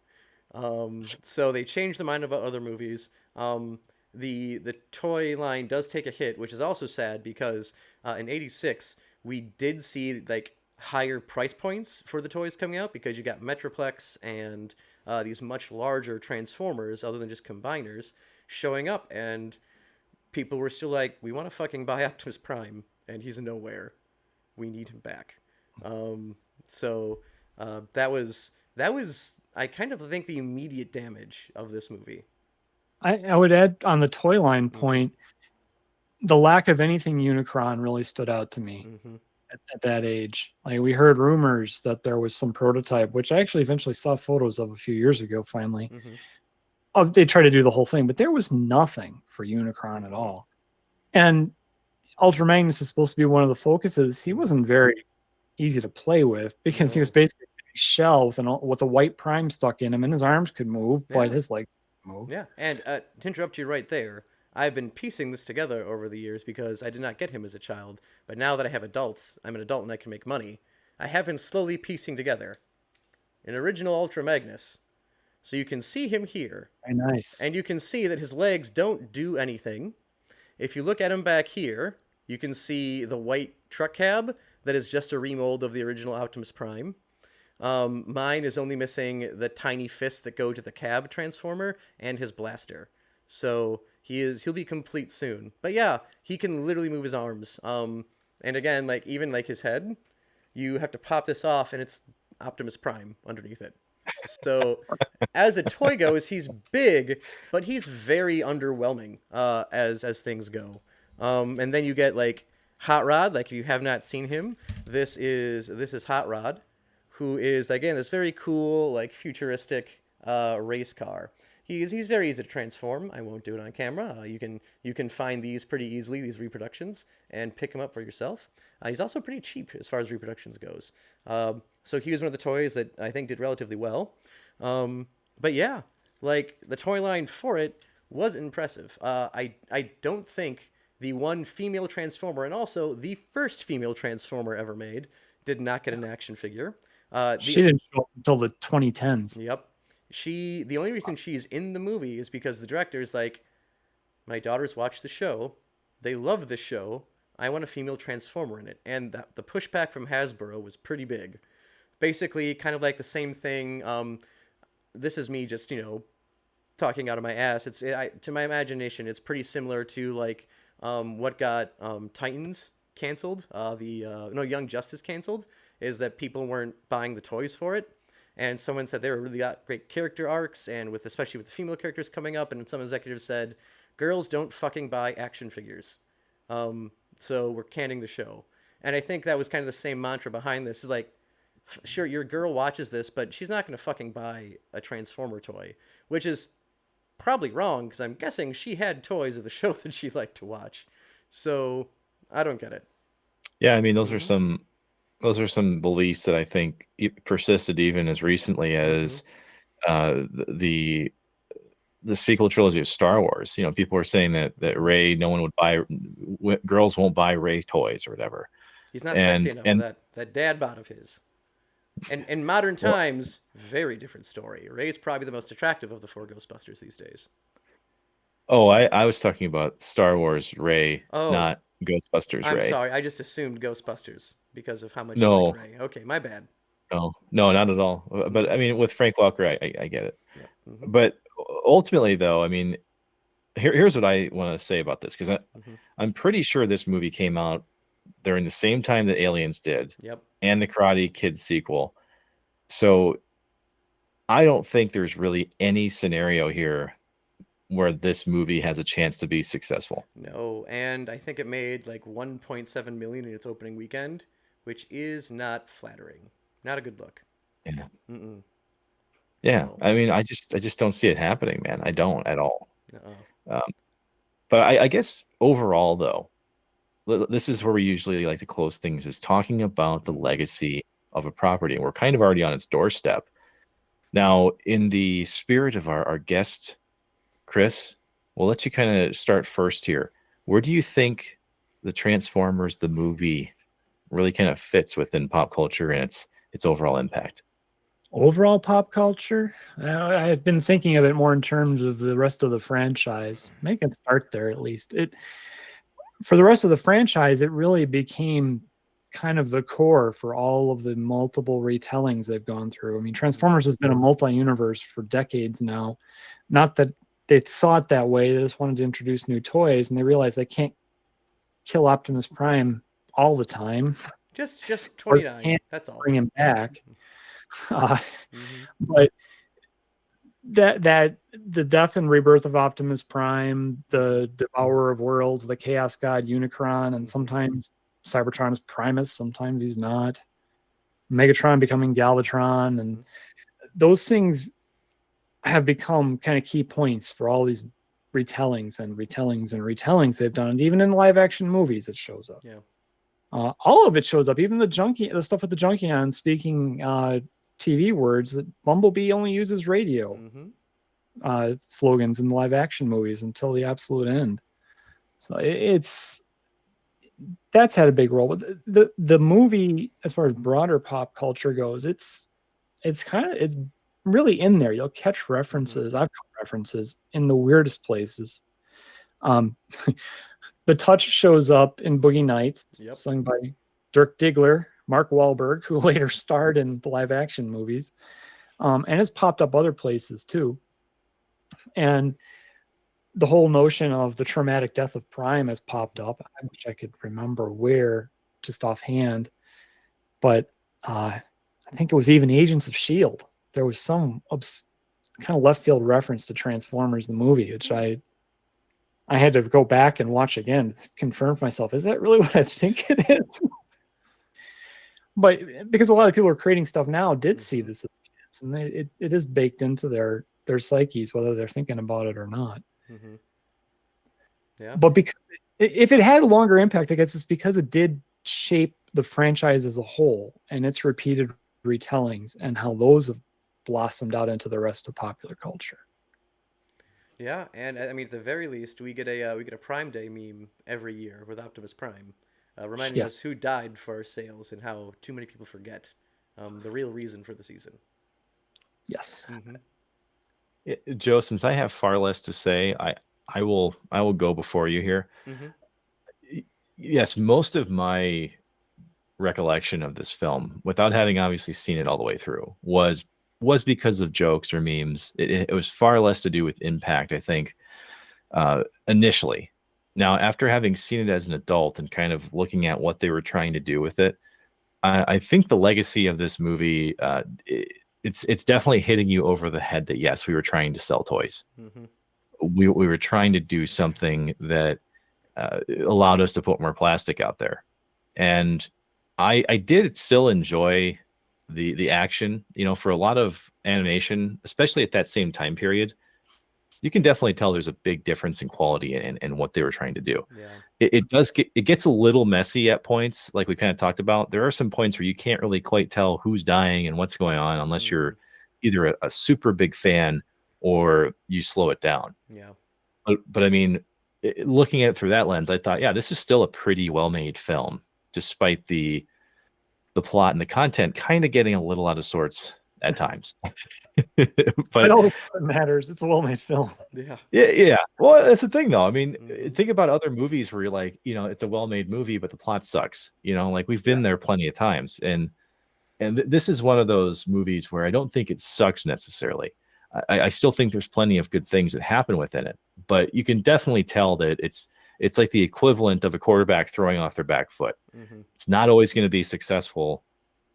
So they changed their mind about other movies. The toy line does take a hit, which is also sad because in '86 we did see like higher price points for the toys coming out, because you got Metroplex and these much larger Transformers, other than just combiners, showing up, and people were still like, we want to fucking buy Optimus Prime, and he's nowhere. We need him back. So that was I kind of think the immediate damage of this movie. I would add on the toy line point, the lack of anything Unicron really stood out to me at that age. Like, we heard rumors that there was some prototype, which I actually eventually saw photos of a few years ago, finally. They tried to do the whole thing, but there was nothing for Unicron at all. And Ultra Magnus is supposed to be one of the focuses. He wasn't very easy to play with, because he was basically a shell with a white Prime stuck in him, and his arms could move, but his legs couldn't move. Yeah, and to interrupt you right there, I've been piecing this together over the years because I did not get him as a child, but now that I have adults, I'm an adult and I can make money, I have been slowly piecing together an original Ultra Magnus. So you can see him here. Very nice. And you can see that his legs don't do anything. If you look at him back here, you can see the white truck cab that is just a remold of the original Optimus Prime. Mine is only missing the tiny fists that go to the cab transformer and his blaster. So he'll be complete soon. But yeah, he can literally move his arms. And again, like even like his head, you have to pop this off and it's Optimus Prime underneath it. So as a toy goes, he's big, but he's very underwhelming as things go. And then you get like Hot Rod. Like, if you have not seen him, this is Hot Rod, who is again this very cool like futuristic race car. He's very easy to transform. I won't do it on camera. You can find these pretty easily, these reproductions, and pick them up for yourself. He's also pretty cheap as far as reproductions goes. So he was one of the toys that I think did relatively well. But yeah, like the toy line for it was impressive. I don't think the one female Transformer, and also the first female Transformer ever made, did not get an action figure. She didn't show up until the 2010s. Yep. the only reason she's in the movie is because the director's like, my daughters watch the show, they love the show. I want a female Transformer in it, and the pushback from Hasbro was pretty big. Basically, kind of like the same thing. This is me just talking out of my ass. To my imagination, it's pretty similar to like what got Titans canceled. The no Young Justice canceled is that people weren't buying the toys for it, and someone said they were really got great character arcs, and with especially with the female characters coming up, and some executives said, girls don't fucking buy action figures, so we're canning the show. And I think that was kind of the same mantra behind this. Is like, sure, your girl watches this, but she's not going to fucking buy a Transformer toy, which is probably wrong because I'm guessing she had toys of the show that she liked to watch. So I don't get it. Yeah, I mean, Mm-hmm. those are some beliefs that I think persisted even as recently Mm-hmm. as the sequel trilogy of Star Wars. You know, people were saying that Rey, no one would buy, girls won't buy Rey toys or whatever. He's not sexy And enough for that dad bod of his. And in modern well, times, very different story. Ray's probably the most attractive of the four Ghostbusters these days. oh, I was talking about Star Wars Rey, Oh, not Ghostbusters I'm Rey. sorry. I just assumed Ghostbusters because of how much you like No, Ray. Okay, my bad. no, not at all. But Mm-hmm. I mean, with Frank Walker, I get it. Yep. Mm-hmm. But ultimately, though, I mean, here's what I want to say about this because Mm-hmm. I'm pretty sure this movie came out during the same time that Aliens did Yep. and the Karate Kid sequel. So I don't think there's really any scenario here where this movie has a chance to be successful. No, and I think it made like 1.7 million in its opening weekend, which is not flattering. Not a good look. Yeah. Mm-mm. Yeah. So, I mean, I just don't see it happening, man. I don't at all. uh-uh. Um, but I guess overall, though, this is where we usually like to close things is talking about the Mm-hmm. legacy of a property. And we're kind of already on its doorstep. Now, in the spirit of our guest, Chris, we'll let you kind of start first here. Where do you think the Transformers, the movie, really kind of fits within pop culture and its overall impact? Overall pop culture, I had been thinking of it more in terms of the rest of the franchise. Make it start there at least. It For the rest of the franchise, it really became kind of the core for all of the multiple retellings they've gone through. I mean, Mm-hmm. Transformers has been a multi-universe for decades now. Not that they saw it that way; they just wanted to introduce new toys, and they realized they can't kill Optimus Prime all the time, Just or they 29. can't That's all. bring him back. Uh, Mm-hmm. but that the death and rebirth of Optimus Prime, Mm-hmm. the Devourer of Worlds, the Chaos God Unicron, and Mm-hmm. sometimes Cybertron is Primus, sometimes he's not. Megatron becoming Galvatron, and Mm-hmm. those things have become kind of key points for all these retellings and retellings and retellings they've done. And even in live action movies, it shows up. Yeah. All of it shows up. Even the stuff with the Junkion speaking TV words. That Bumblebee only uses radio Mm-hmm. slogans in live action movies until the absolute end. So it's that's had a big role. But the movie, as far as broader pop culture goes, it's really in there. You'll catch Mm-hmm. references. I've caught references in the weirdest places. Um, the touch shows up in Boogie Nights, Yep. sung by Dirk Diggler, Mark Wahlberg, who later starred in the live action movies, and it's popped up other places too. And the whole notion of the traumatic death of Prime has popped up. I wish I could remember where, just offhand, but I think it was even Agents of Shield. There was some kind of left field reference to Transformers the movie, which I had to go back and watch again to confirm for myself. Is that really what I think it is? But because a lot of people are creating stuff now did see Mm-hmm. this as kids, and it is baked into their psyches, whether they're thinking about it or not. Mm-hmm. Yeah. But because if it had a longer impact, I guess it's because it did shape the franchise as a whole and its repeated retellings and how those have blossomed out into the rest of popular culture. Yeah, and I mean, at the very least, we get a Prime Day meme every year with Optimus Prime, reminding Yes. us who died for our sales and how too many people forget the real reason for the season. Yes. Mm-hmm. Joe, since I have far less to say, I will go before you here. Mm-hmm. Yes, most of my recollection of this film, without having obviously seen it all the way through, was because of jokes or memes. It was far less to do with impact, I think, initially. Now, after having seen it as an adult and kind of looking at what they were trying to do with it, I think the legacy of this movie, it's definitely hitting you over the head that yes, we were trying to sell toys. Mm-hmm. We were trying to do something that allowed us to put more plastic out there, and I did still enjoy the action. You know, for a lot of animation, especially at that same time period, you can definitely tell there's a big difference in quality and what they were trying to do. Yeah. It gets a little messy at points, like we kind of talked about. There are some points where you can't really quite tell who's dying and what's going on unless Mm-hmm. you're either a super big fan or you slow it down. Yeah. But I mean, looking at it through that lens, I thought, yeah, this is still a pretty well-made film, despite the plot and the content kind of getting a little out of sorts at times. I But don't think it matters. It's a well-made film. Yeah. yeah, yeah. Well, that's the thing, though. I mean, Mm-hmm. think about other movies where you're like, you know, it's a well-made movie, but the plot sucks. You know, like we've Yeah. been there plenty of times, and this is one of those movies where I don't think it sucks necessarily. I still think there's plenty of good things that happen within it, but you can definitely tell that it's like the equivalent of a quarterback throwing off their back foot. Mm-hmm. It's not always going to be successful.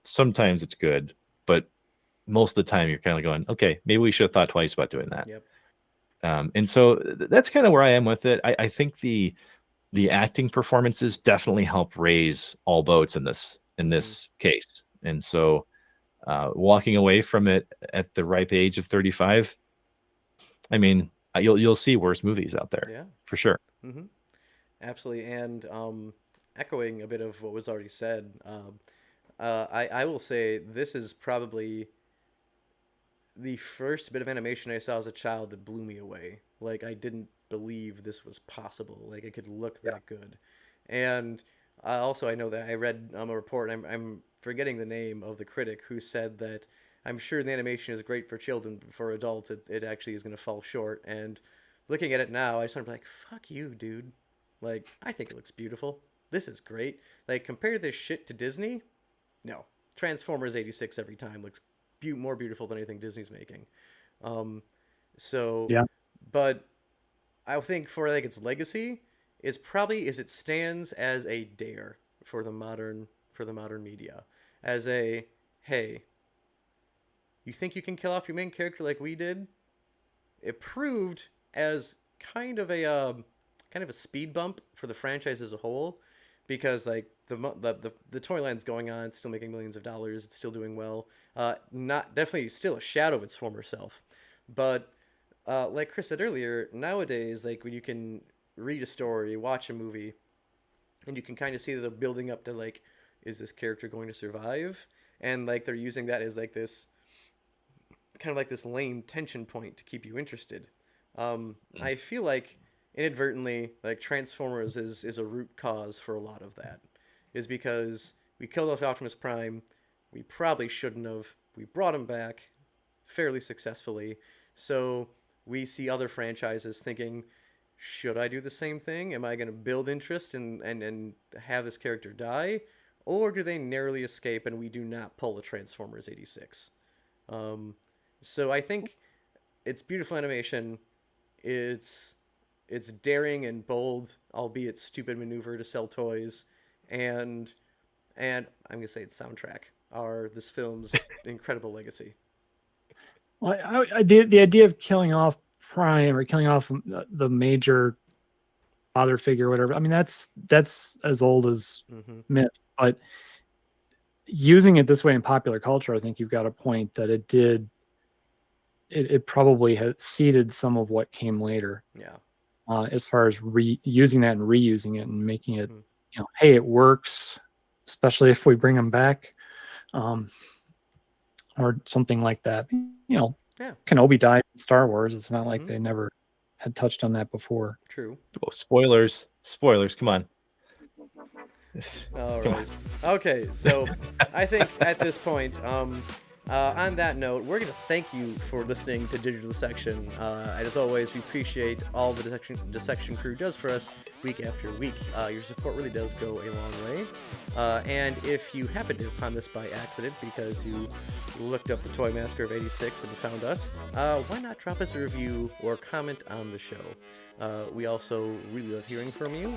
Sometimes it's good, but most of the time you're kind of going, okay, maybe we should have thought twice about doing that. Yep. And so that's kind of where I am with it. I think the acting performances definitely help raise all boats in this Mm-hmm. case. And so walking away from it at the ripe age of 35, I mean, you'll see worse movies out there Yeah. for sure. Mm-hmm. Absolutely. And echoing a bit of what was already said, I will say this is probably the first bit of animation I saw as a child that blew me away. Like I didn't believe this was possible. Like it could look Yeah. that good. And also I know that I read a report. I'm forgetting the name of the critic who said that I'm sure the animation is great for children, but for adults it actually is going to fall short. And looking at it now, I sort of be like, fuck you, dude. Like I think it looks beautiful. This is great. Like compare this shit to Disney. No, Transformers '86 every time looks more beautiful than anything Disney's making. Um, so, Yeah. but I think for like its legacy is probably is it stands as a dare for the modern media as a hey, you think you can kill off your main character like we did? It proved as kind of a speed bump for the franchise as a whole because like the toy line's going on, it's still making millions of dollars, it's still doing well. Not definitely still a shadow of its former self, but like Chris said earlier, nowadays like when you can read a story, watch a movie, and you can kind of see that they're building up to like, is this character going to survive? And like they're using that as like this kind of like this lame tension point to keep you interested. I feel like inadvertently, like Transformers is a root cause for a lot of that, is because we killed off Optimus Prime. We probably shouldn't have. We brought him back fairly successfully, so we see other franchises thinking, should I do the same thing? Am I going to build interest and have this character die? Or do they narrowly escape and we do not pull a Transformers '86? Um, so I think it's beautiful animation. It's it's daring and bold, albeit stupid maneuver to sell toys, and I'm gonna say its soundtrack are this film's incredible legacy. Well, the idea of killing off Prime or killing off the major father figure or whatever. I mean, that's as old as Mm-hmm. myth. But using it this way in popular culture, I think you've got a point that it did. It probably had seeded some of what came later, Yeah. as far as using that and reusing it and making it, Mm-hmm. hey, it works, especially if we bring them back, um, or something like that. Yeah. Kenobi died in Star Wars. It's not like Mm-hmm. they never had touched on that before. True. Oh, spoilers, come on. All Come right. Okay. So I think at this point, On that note, we're going to thank you for listening to Digital Dissection. And as always, we appreciate all the Dissection crew does for us week after week. Your support really does go a long way. And if you happen to have found this by accident because you looked up the Toy Masker of 86 and found us, why not drop us a review or comment on the show? We also really love hearing from you,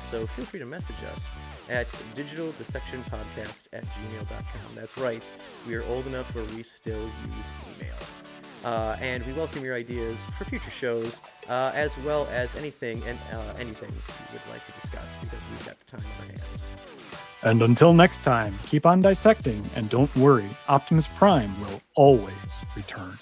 so feel free to message us at digitaldissectionpodcast@gmail.com. That's right, we are old enough where we still use email. And we welcome your ideas for future shows, as well as anything you would like to discuss, because we've got the time on our hands. And until next time, keep on dissecting, and don't worry, Optimus Prime will always return.